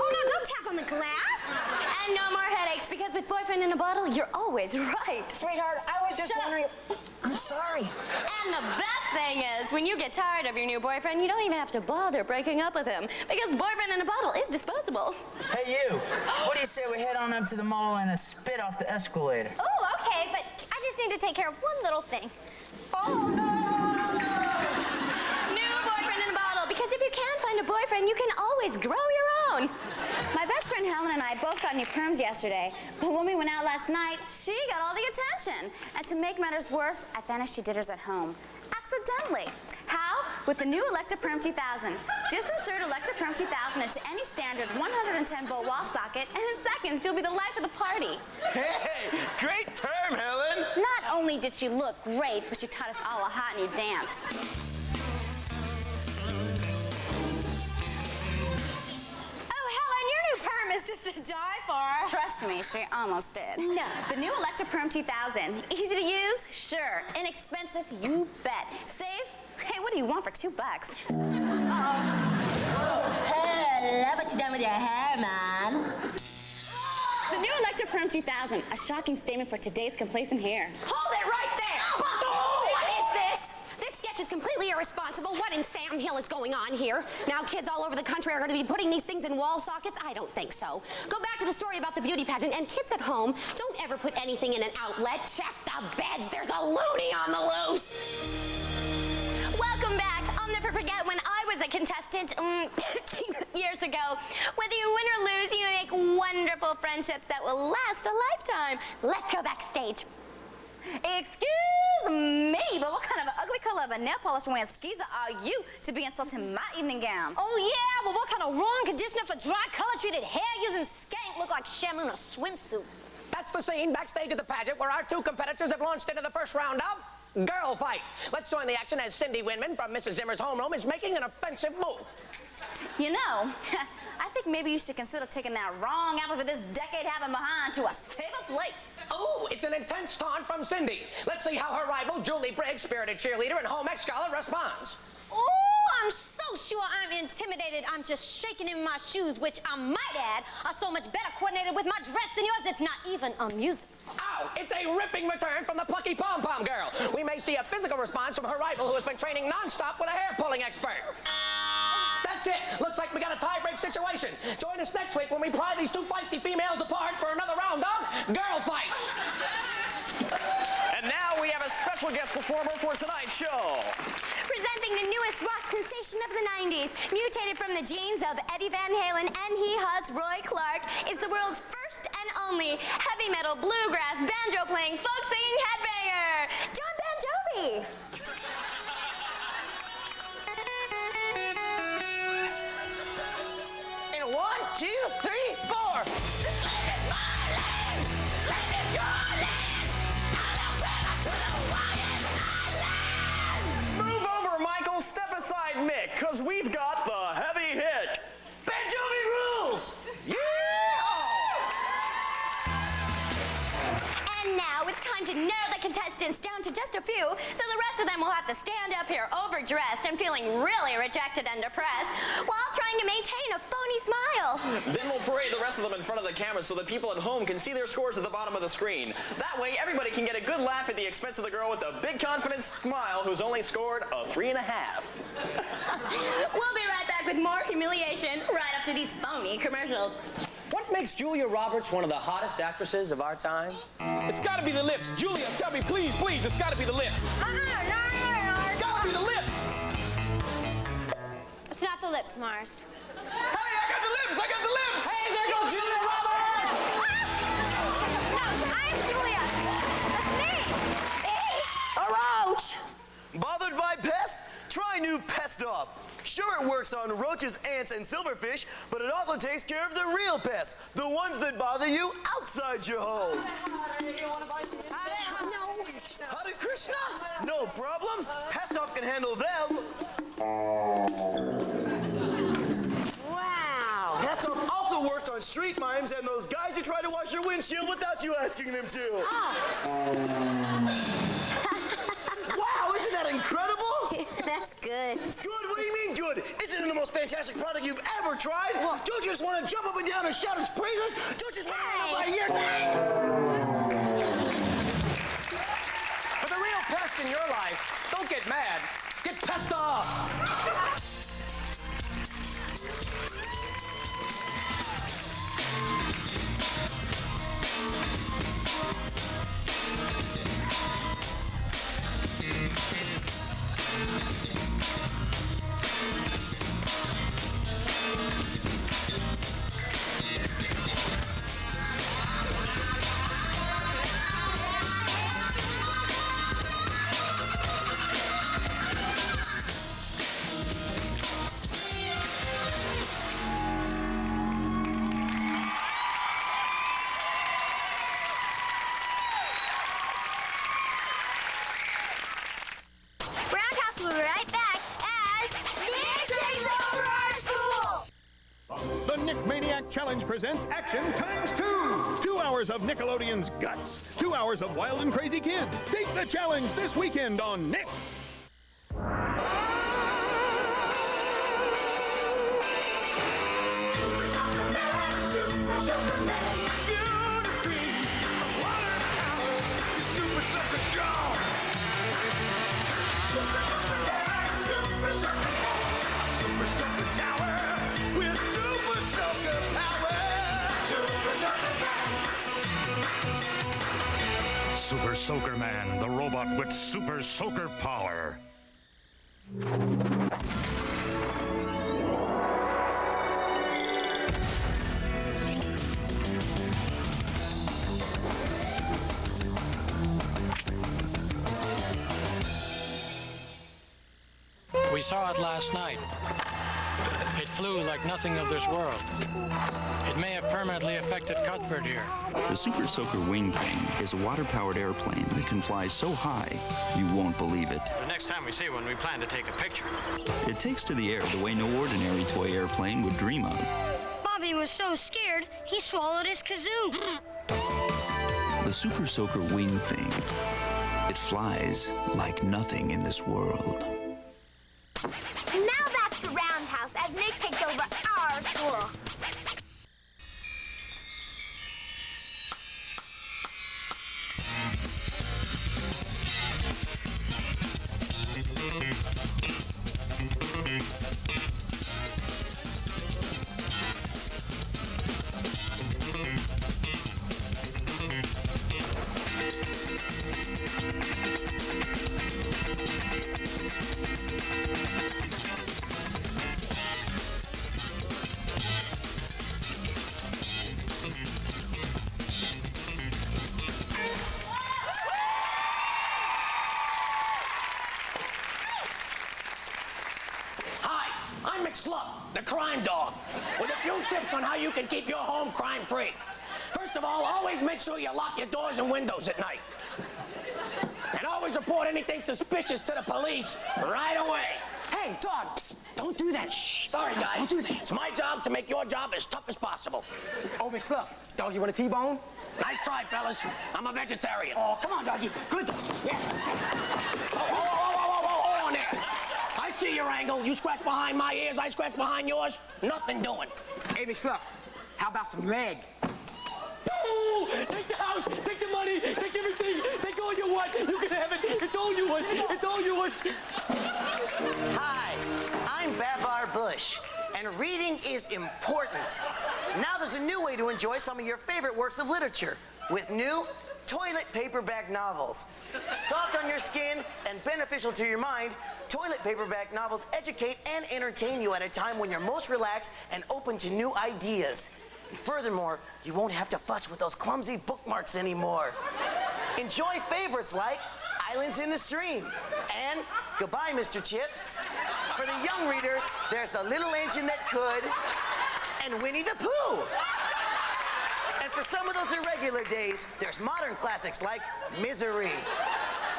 Oh no, don't tap on the glass. And no more headaches, because with boyfriend in a bottle, you're always right. Sweetheart, I was just wondering... I'm sorry. And the best thing is, when you get tired of your new boyfriend, you don't even have to bother breaking up with him, because boyfriend in a bottle is disposable. Hey, you. What do you say we head on up to the mall and spit off the escalator? Oh, okay, but I just need to take care of one little thing. Oh, no! New boyfriend in a bottle, because if you can't find a boyfriend, you can always grow your own. My best friend Helen and I both got new perms yesterday, but when we went out last night, she got all the attention. And to make matters worse, I vanished she did hers at home. Accidentally. How? With the new Electa Perm 2000. Just insert Electa Perm 2000 into any standard 110 volt wall socket, and in seconds, you'll be the life of the party. Hey, great perm, Helen. Not only did she look great, but she taught us all a hot new dance. Perm is just to die for. Trust me, she almost did. No. The new Electa Perm 2000. Easy to use? Sure. Inexpensive? You bet. Save? Hey, what do you want for $2? Hey, I love what you done with your hair, man. The new Electa Perm 2000. A shocking statement for today's complacent hair. Hold it right there! Oh, what is this? This sketch is completely irresponsible. What in Sam Hill is going on here? Now kids all over the country are going to be putting these things in wall sockets? I don't think so. Go back to the story about the beauty pageant, and kids at home, don't ever put anything in an outlet. Check the beds. There's a loony on the loose. Welcome back. I'll never forget when I was a contestant years ago. Whether you win or lose, you make wonderful friendships that will last a lifetime. Let's go backstage. Excuse me, but what kind of an ugly color of a nail polish wearing skeezer are you to be insulting my evening gown? Oh yeah, well what kind of wrong conditioner for dry color-treated hair using skank look like Shamu in a swimsuit? That's the scene backstage at the pageant where our two competitors have launched into the first round of Girl Fight. Let's join the action as Cindy Winman from Mrs. Zimmer's homeroom is making an offensive move. You know, I think maybe you should consider taking that wrong outfit for this decade having behind to a safer place. Oh, it's an intense taunt from Cindy. Let's see how her rival, Julie Briggs, spirited cheerleader and home ec scholar, responds. Oh, I'm so sure I'm intimidated. I'm just shaking in my shoes, which I might add are so much better coordinated with my dress than yours, it's not even amusing. Ow! It's a ripping return from the plucky pom-pom girl. We may see a physical response from her rival who has been training non-stop with a hair-pulling expert. That's it. Looks like we got a tie-break situation. Join us next week when we pry these two feisty females apart for another round of Girl Fight. And now we have a special guest performer for tonight's show. Presenting the newest rock sensation of the 90s, mutated from the genes of Eddie Van Halen and He Hut's Roy Clark, it's the world's first and only heavy metal, bluegrass, banjo-playing, folk-singing headbanger, John Bon Jovi. And 1, 2, 3, 4. This land is my land. This land is your land. I'll better to the Hawaiian Islands. Move over, Michael. Step aside, Mick, because we've got the heavy hit. Bon Jovi rules. Yeah! And now it's time to narrow the contestants down to just a few, so the rest of them will have to stand up here overdressed and feeling really rejected and depressed while trying to maintain a phony smile. Then we'll parade the rest of them in front of the camera so that people at home can see their scores at the bottom of the screen. That way, everybody can get a good laugh at the expense of the girl with the big confident smile who's only scored a 3.5. We'll be right back with more humiliation right after these phony commercials. What makes Julia Roberts one of the hottest actresses of our time? It's gotta be the lips. Julia, tell me, please, please, it's gotta be the lips. It's gotta be the lips. It's not the lips, Mars. Hey, I got the lips! I got the lips! Hey, there goes Julia Roberts! No, I'm Julia. That's me. Ouch! Bothered by pests? Try new Pest Off. Sure, it works on roaches, ants, and silverfish, but it also takes care of the real pests, the ones that bother you outside your home. Hare Krishna? No problem. Pest Off can handle them. Wow. Pest Off also works on street mimes and those guys who try to wash your windshield without you asking them to. Wow, isn't that incredible? That's good. Good? What do you mean good? Isn't it the most fantastic product you've ever tried? Well, don't you just want to jump up and down and shout its praises? Don't you just want to run by years? For the real pests in your life, don't get mad. Get pest off. Roundhouse will be right back as Snick takes over our school. The Nick Maniac Challenge presents action times 2. 2 hours of Nickelodeon's guts. 2 hours of wild and crazy kids. Take the challenge this weekend on Nick. Super Soaker Man, the robot with super soaker power. We saw it last night. It flew like nothing of this world. It may have permanently affected Cuthbert here. The Super Soaker Wing Thing is a water-powered airplane that can fly so high, you won't believe it. The next time we see one, we plan to take a picture. It takes to the air the way no ordinary toy airplane would dream of. Bobby was so scared, he swallowed his kazoo. The Super Soaker Wing Thing. It flies like nothing in this world. And now back to Roundhouse as Nick takes over our school. The crime dog, with a few tips on how you can keep your home crime-free. First of all, always make sure you lock your doors and windows at night. And always report anything suspicious to the police right away. Hey, dog, psst, don't do that. Shh. Sorry, guys. Don't do that. It's my job to make your job as tough as possible. Oh, McSluff. Dog, you want a T-bone? Nice try, fellas. I'm a vegetarian. Oh, come on, doggy. Good dog. Yeah. Hold on there. I see your angle. You scratch behind my ears, I scratch behind yours. Nothing doing. Hey, McSluff, how about some leg? No! Take the house, take the money, take everything, take all you want. You can have it. It's all yours. It's all yours. Hi, I'm Babar Bush. And reading is important. Now there's a new way to enjoy some of your favorite works of literature with new toilet paperback novels. Soft on your skin and beneficial to your mind, toilet paperback novels educate and entertain you at a time when you're most relaxed and open to new ideas. And furthermore, you won't have to fuss with those clumsy bookmarks anymore. Enjoy favorites like Islands in the Stream and Goodbye, Mr. Chips. For the young readers, there's The Little Engine That Could and Winnie the Pooh. And for some of those irregular days, there's modern classics like Misery.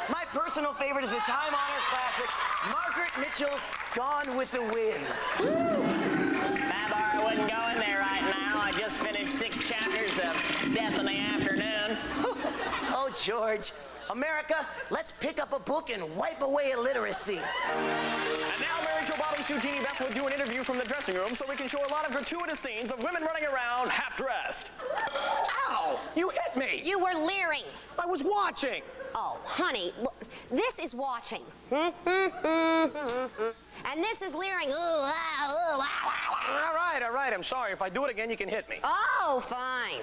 My personal favorite is a time-honored classic, Margaret Mitchell's Gone with the Wind. Babar, I wouldn't go in there right now. I just finished 6 chapters of Death in the Afternoon. Oh, George. America, let's pick up a book and wipe away illiteracy. And now Mary Jo, Bobby, Sue, Jeannie, Beth will do an interview from the dressing room so we can show a lot of gratuitous scenes of women running around half-dressed. Ow! You hit me! You were leering. I was watching. Oh, honey, look, this is watching. And this is leering. All right. I'm sorry. If I do it again, you can hit me. Oh, fine.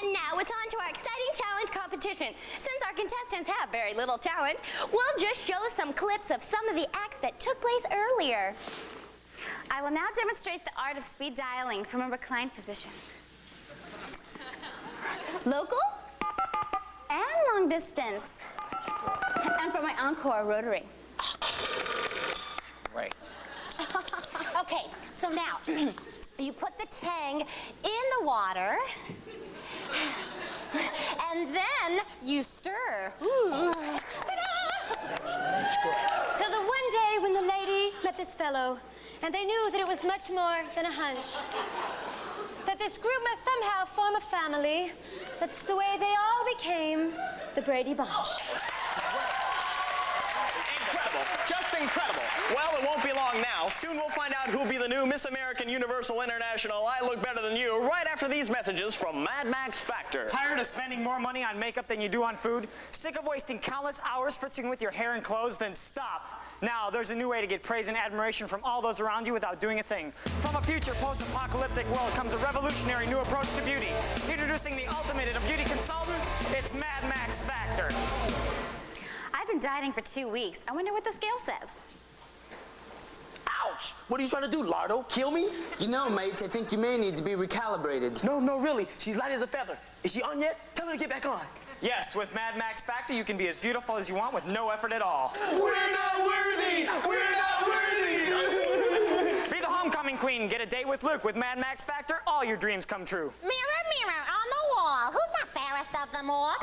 And now it's on to our exciting talent competition. Since our contestants have very little talent, we'll just show some clips of some of the acts that took place earlier. I will now demonstrate the art of speed dialing from a reclined position. Local and long distance. And for my encore, rotary. Right. Okay, so now you put the tang in the water. And then you stir. Till the one day when the lady met this fellow, and they knew that it was much more than a hunch. That this group must somehow form a family. That's the way they all became the Brady Bunch. Incredible. Just incredible. Well, it won't be long now. Soon we'll find out who'll be the new Miss American Universal International I Look Better Than You right after these messages from Mad Max Factor. Tired of spending more money on makeup than you do on food? Sick of wasting countless hours fritzing with your hair and clothes? Then stop. Now, there's a new way to get praise and admiration from all those around you without doing a thing. From a future post-apocalyptic world comes a revolutionary new approach to beauty. Introducing the ultimate in a beauty consultant, it's Mad Max Factor. I've been dieting for 2 weeks. I wonder what the scale says. Ouch! What are you trying to do, Lardo? Kill me? You know, mates, I think you may need to be recalibrated. No, really. She's light as a feather. Is she on yet? Tell her to get back on. Yes, with Mad Max Factor, you can be as beautiful as you want with no effort at all. We're not worthy! We're not worthy! Be the homecoming queen. Get a date with Luke. With Mad Max Factor, all your dreams come true. Mirror, mirror on the wall, who's the fairest of them all?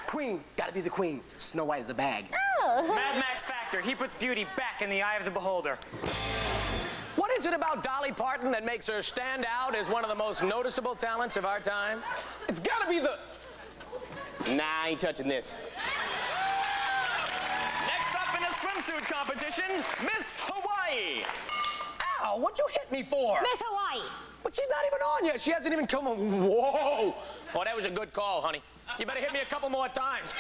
Queen. Gotta be the queen. Snow White is a bag. Mad Max Factor, he puts beauty back in the eye of the beholder. What is it about Dolly Parton that makes her stand out as one of the most noticeable talents of our time? It's gotta be the... Nah, I ain't touching this. Next up in the swimsuit competition, Miss Hawaii. Ow, what'd you hit me for? Miss Hawaii. But she's not even on yet. She hasn't even come on. Whoa! Oh, that was a good call, honey. You better hit me a couple more times.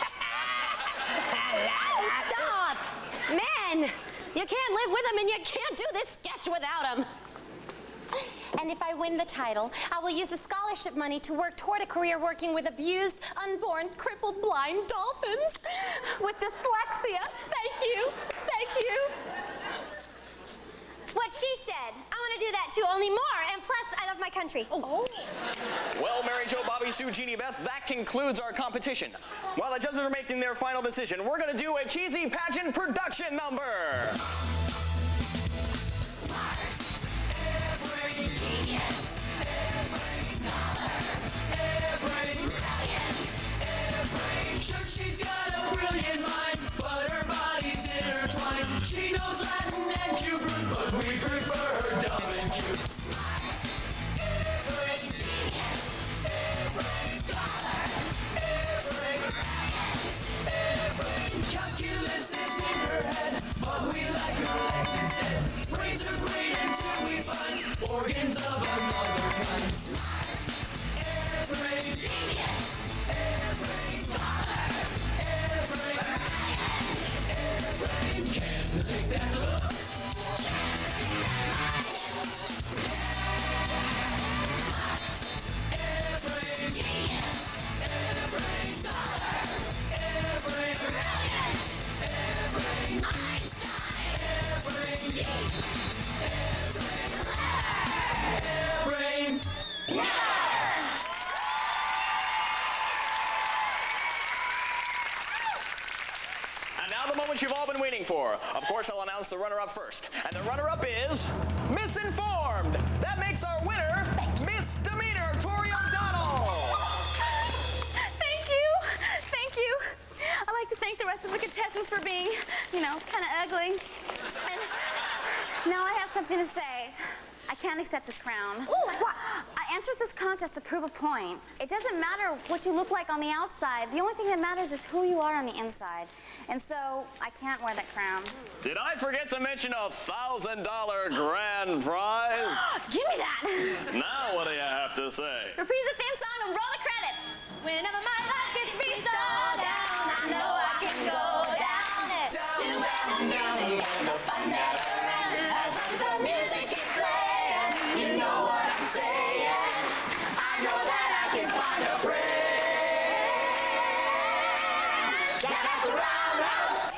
Stop! Men, you can't live with them and you can't do this sketch without them. And if I win the title, I will use the scholarship money to work toward a career working with abused, unborn, crippled, blind dolphins with dyslexia. Thank you. Thank you. What she said. I want to do that too, only more. And plus, I love my country. Oh. Well, Mary Jo, Bobby, Sue, Jeannie, Beth, that concludes our competition. While the judges are making their final decision, we're going to do a cheesy pageant production number. Every genius, every scholar, every brilliant, every sure she's got a brilliant mind, but her body's intertwined. She knows Latin and Cuban, but we prefer her dumb and cute. Every genius, every scholar, every brilliant, every calculus is in her head, but we like her you've all been waiting for. Of course, I'll announce the runner-up first. And the runner-up is Misinformed. That makes our winner Misdemeanor Tori O'Donnell. Thank you. Thank you. I'd like to thank the rest of the contestants for being, kind of ugly. And now I have something to say. I can't accept this crown. Ooh, what? I entered this contest to prove a point. It doesn't matter what you look like on the outside. The only thing that matters is who you are on the inside. And so, I can't wear that crown. Did I forget to mention a $1,000 grand prize? Give me that! Now what do you have to say? Reprise the theme song and roll the credits. Whenever my life gets me so down, I know I can go down it. To where the music and the fun never ends. As long as the music is playing, you know what I'm saying. I know that I can find a friend. Get out the roundhouse.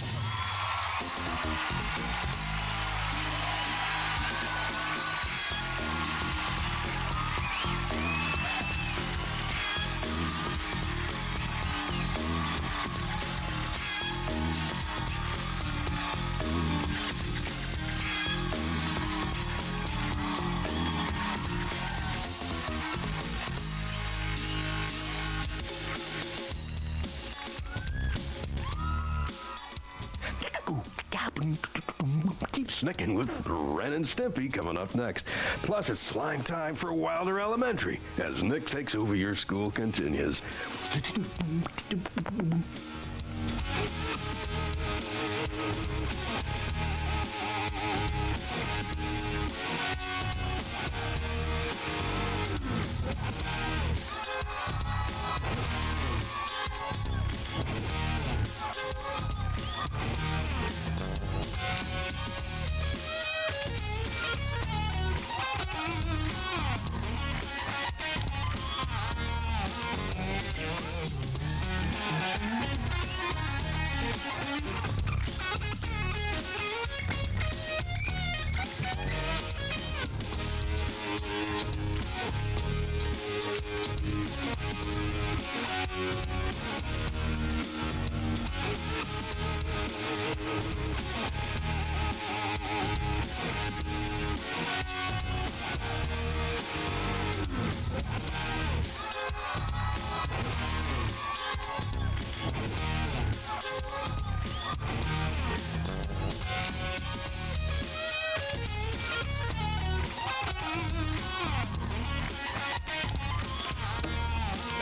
Keep snicking with Ren and Stimpy coming up next. Plus, it's slime time for Wilder Elementary as Nick takes over your school continues.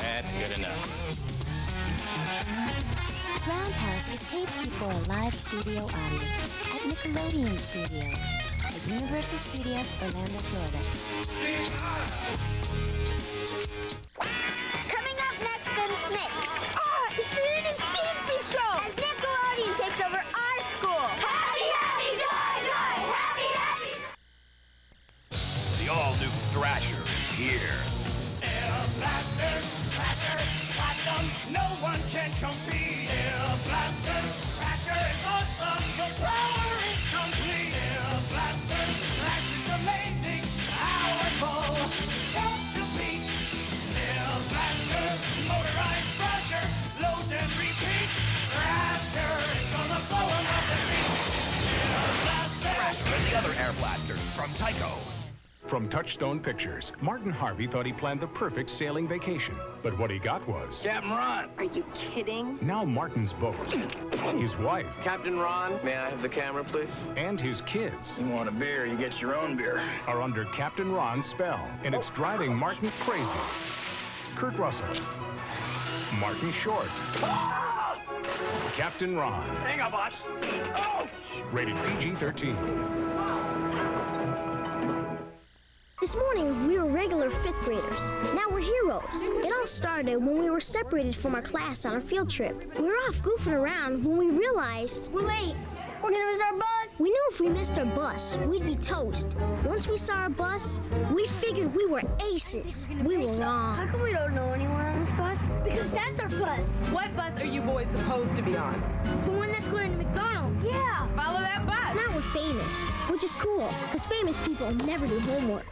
That's good enough. Roundhouse is taped before a live studio audience at Nickelodeon Studios at Universal Studios, Orlando, Florida. Coming up next on Snick. It's the Snick and Stimpy Show. As Nickelodeon takes over our school. Happy, happy, joy, joy, happy, happy. The all-new Thrasher is here. Air blasters, Thrasher, blast 'em, no one can compete. Air blasters, Thrasher is awesome, the power is complete. Air blasters, Thrasher's amazing, powerful, tough to beat. Air blasters, motorized Thrasher, loads and repeats. Thrasher is gonna blow 'em up the beat. Air blasters. Thrasher and the other Air Blasters from Tyco. From Touchstone Pictures, Martin Harvey thought he planned the perfect sailing vacation. But what he got was... Captain Ron. Are you kidding? Now Martin's boat, his wife... Captain Ron, may I have the camera, please? ...and his kids... You want a beer, you get your own beer. ...are under Captain Ron's spell. And it's driving Martin crazy. Kurt Russell. Martin Short. Captain Ron. Hang on, boss. Oh! Rated PG-13. This morning, we were regular 5th graders. Now we're heroes. It all started when we were separated from our class on a field trip. We were off goofing around when we realized... We're late. We're gonna miss our bus. We knew if we missed our bus, we'd be toast. Once we saw our bus, we figured we were aces. We were wrong. How come we don't know anyone on this bus? Because that's our bus. What bus are you boys supposed to be on? The one that's going to McDonald's. Yeah. Follow that bus. Now we're famous, which is cool, because famous people never do homework.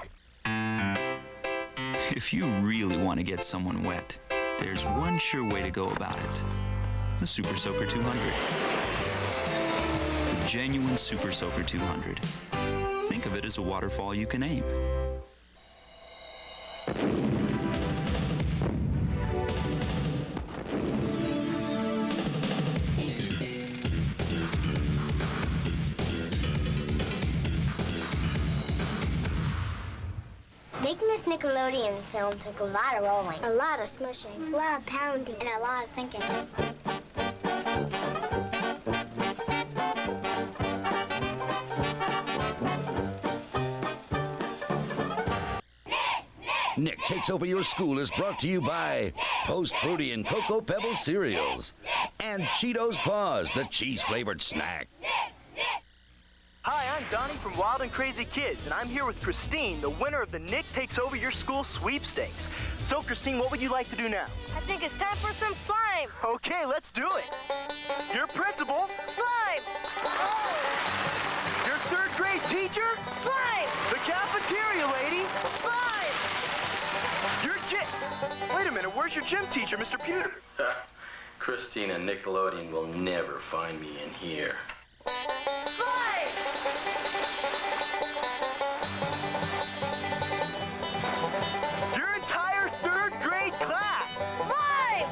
If you really want to get someone wet, there's one sure way to go about it. The Super Soaker 200. genuine Super Soaker 200. Think of it as a waterfall you can aim. Making this Nickelodeon film took a lot of rolling, a lot of smushing, a lot of pounding, and a lot of thinking. Nick Takes Over Your School is brought to you by Post Fruity and Cocoa Pebbles cereals and Cheetos Paws, the cheese-flavored snack. Hi, I'm Donnie from Wild and Crazy Kids, and I'm here with Christine, the winner of the Nick Takes Over Your School sweepstakes. So, Christine, what would you like to do now? I think it's time for some slime. Okay, let's do it. Your principal. Slime. Your third grade teacher. Slime. The cafeteria lady. Slime. Your gym. Wait a minute, where's your gym teacher, Mr. Pewter? Christine and Nickelodeon will never find me in here. Slime. Your entire third grade class. Slime.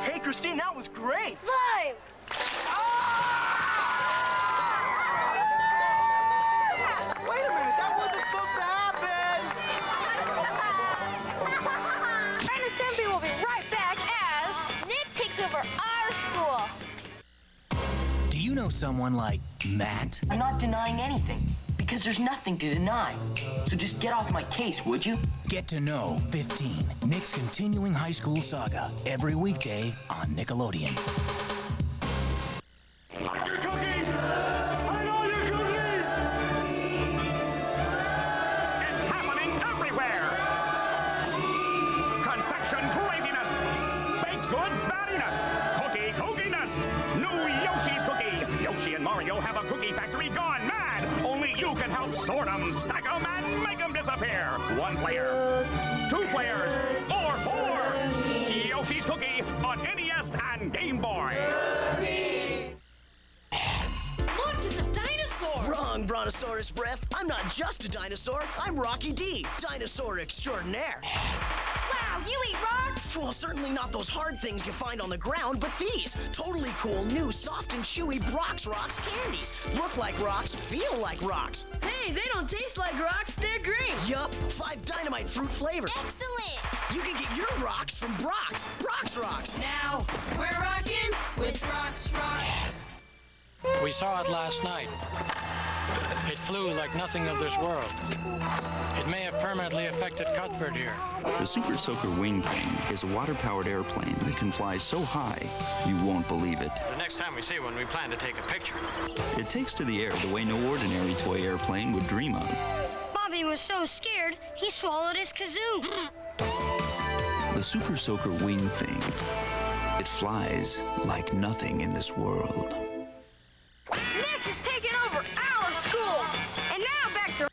Hey, Christine, that was great. Slime. Wait a minute, that wasn't supposed to happen. Ren and Stimpy will be right back as Nick takes over our school. Do you know someone like Matt? I'm not denying anything, because there's nothing to deny. So just get off my case, would you? Get to know 15, Nick's continuing high school saga, every weekday on Nickelodeon. Your cookies! I know your cookies! It's happening everywhere! Confection craziness! Baked goods naughtiness! Cookie cookiness! New Yoshi's cookie! Yoshi and Mario have a cookie factory gone mad! Only you can help sort them, stack them, and make them disappear! One player, two players, or four! Yoshi's Cookie on NES and Game Boy! Look, it's a dinosaur! Wrong, Brontosaurus Breath. I'm not just a dinosaur. I'm Rocky D, dinosaur extraordinaire. Wow, you eat rocks? Well, certainly not those hard things you find on the ground, but these totally cool, new, soft and chewy Brox Rocks candies. Look like rocks, feel like rocks. Hey, they don't taste like rocks, they're green! Yup, 5 dynamite fruit flavors. Excellent! You can get your rocks from Brox Rocks. Now, we're rocking with Brox Rocks. We saw it last night. It flew like nothing of this world. It may have permanently affected Cuthbert here. The Super Soaker Wing Thing is a water-powered airplane that can fly so high you won't believe it. The next time we see one, we plan to take a picture. It takes to the air the way no ordinary toy airplane would dream of. Bobby was so scared, he swallowed his kazoo. The Super Soaker Wing Thing. It flies like nothing in this world. Nick has taken over our school. And now back to...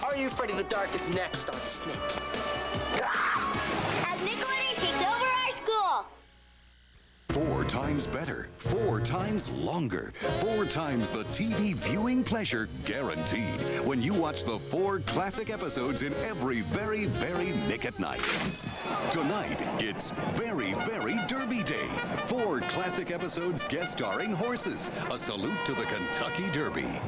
Are You Afraid of the Dark is next on Snick. As Nickelodeon takes over our school. 4 times better, 4 times longer, 4 times the TV viewing pleasure guaranteed when you watch the 4 classic episodes in every very, very Nick at Night. Tonight, it's Very, Very Derby Day. 4 classic episodes guest starring horses. A salute to the Kentucky Derby.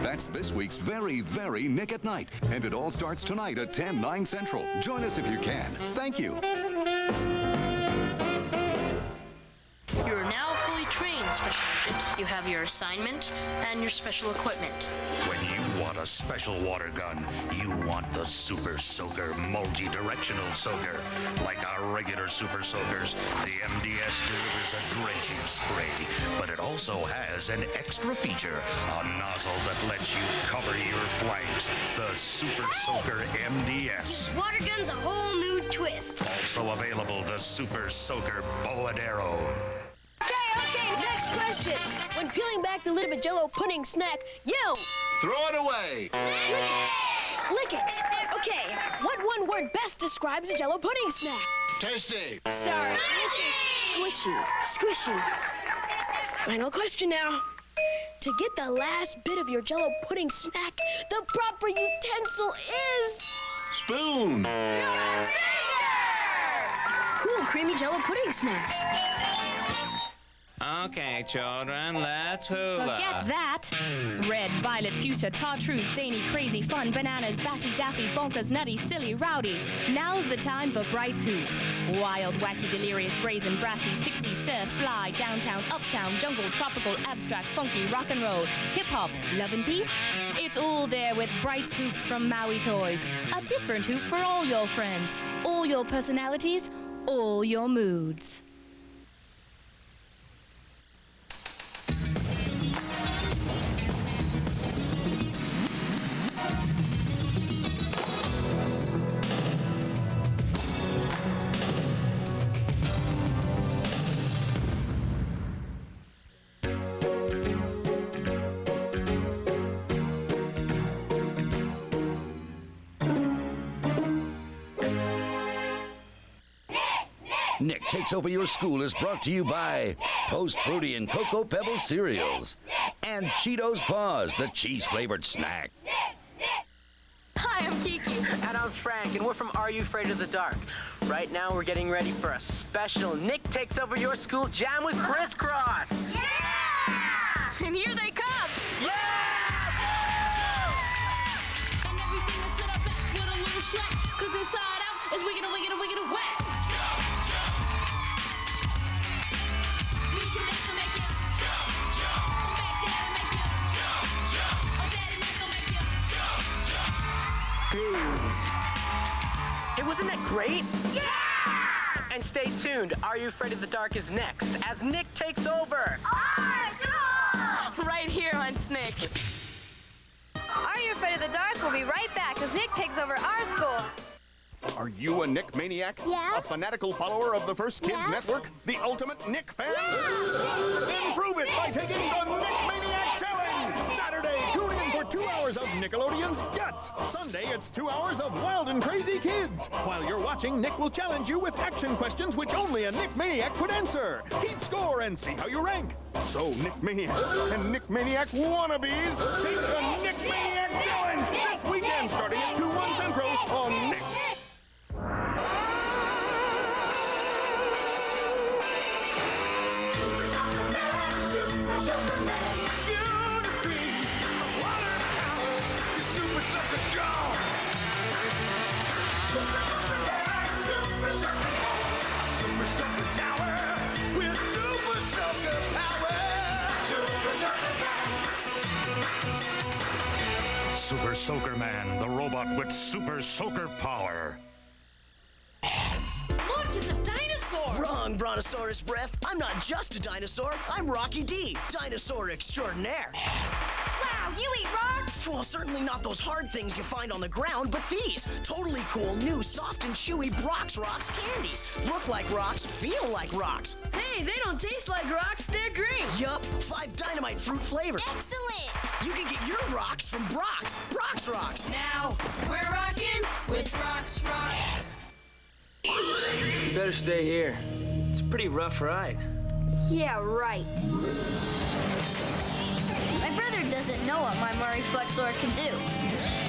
That's this week's Very, Very Nick at Night. And it all starts tonight at 10, 9 Central. Join us if you can. Thank you. You're now fully train special agent. You have your assignment and your special equipment. When you want a special water gun, you want the Super Soaker multi-directional soaker. Like our regular Super Soakers, the MDS delivers a drenching spray, but it also has an extra feature, a nozzle that lets you cover your flanks. The Super Soaker MDS. Water gun's a whole new twist. Also available, the Super Soaker Bow and Arrow. Okay, next question. When peeling back the lid of a Jell-O pudding snack, you Throw it away. lick it. Okay, what one word best describes a Jell-O pudding snack? Tasty. Sorry, answer is squishy. Final question now. To get the last bit of your Jell-O pudding snack, the proper utensil is... Spoon. Cool, creamy Jell-O pudding snacks. Okay, children, let's hula. Forget that. Red, violet, fuchsia, chartreuse, zany, crazy, fun, bananas, batty, daffy, bonkers, nutty, silly, rowdy. Now's the time for Bright's hoops. Wild, wacky, delirious, brazen, brassy, 60s, surf, fly, downtown, uptown, jungle, tropical, abstract, funky, rock and roll, hip-hop, love and peace. It's all there with Bright's hoops from Maui Toys. A different hoop for all your friends, all your personalities, all your moods. Nick Takes Over Your School is brought to you by Post Fruity and Cocoa Pebbles cereals and Cheetos Paws, the cheese-flavored snack. Hi, I'm Kiki. And I'm Frank, and we're from Are You Afraid of the Dark? Right now, we're getting ready for a special Nick Takes Over Your School jam with Crisscross. Yeah! And here they come. Yeah! And everything is to the back with a little slack, cause inside out is wicked and wicked and wicked and whack. We can make you jump, jump. Come back there and make you jump, jump. Oh, daddy, make you Hey, wasn't that great? Yeah! And stay tuned. Are You Afraid of the Dark is next as Nick takes over. Right here on Snick. Are You Afraid of the Dark? We'll be right back as Nick takes over our school. Are you a Nick maniac? Yeah. A fanatical follower of the First Kids Network? The ultimate Nick fan? Yeah. Then prove it by taking the Nick Maniac Challenge! Saturday, tune in for 2 hours of Nickelodeon's Guts. Sunday, it's 2 hours of Wild and Crazy Kids. While you're watching, Nick will challenge you with action questions which only a Nick Maniac could answer. Keep score and see how you rank. So, Nick Maniacs and Nick Maniac wannabes, take the Nick Maniac Challenge this weekend starting at 2/1 Central on Nick. Super Soaker Man, the robot with Super Soaker power. Look, it's a dinosaur! Wrong, Brontosaurus Breath. I'm not just a dinosaur. I'm Rocky D, dinosaur extraordinaire. Wow, you eat rocks? Well, certainly not those hard things you find on the ground, but these totally cool, new, soft and chewy Brox Rocks candies. Look like rocks, feel like rocks. Hey, they don't taste like rocks, they're green. Yup, 5 dynamite fruit flavors. Excellent! You can get your rocks from Brox Rocks. Now, we're rocking with Brox Rocks. You better stay here. It's a pretty rough ride. Yeah, right. My brother doesn't know what my Murray Flexor can do.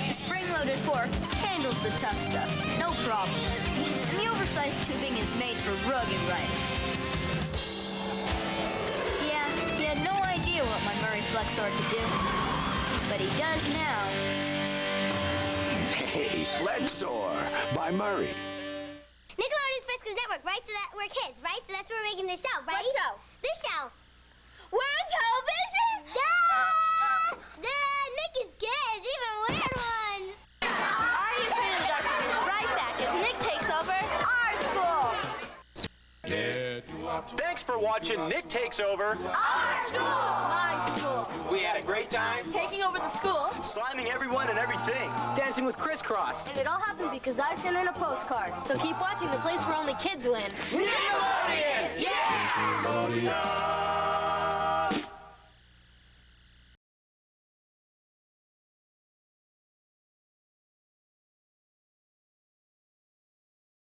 The spring-loaded fork handles the tough stuff, no problem. And the oversized tubing is made for rugged riding. Yeah, he had no idea what my Murray Flexor could do. But he does now. Hey, Flexor by Murray. Nickelodeon's First Kids Network, right? So that we're kids, right? So that's where we're making this show, right? What show? This show. We're television? Dad! Nick is kids, even weird ones. Are you afraid of the dark? We'll be right back as Nick takes over our school. Thanks for watching Nick Takes Over Our school! My school. We had a great time Taking over the school. slamming everyone and everything. Dancing with crisscross. And it all happened because I sent in a postcard. So keep watching the place where only kids win. Nickelodeon! Yeah!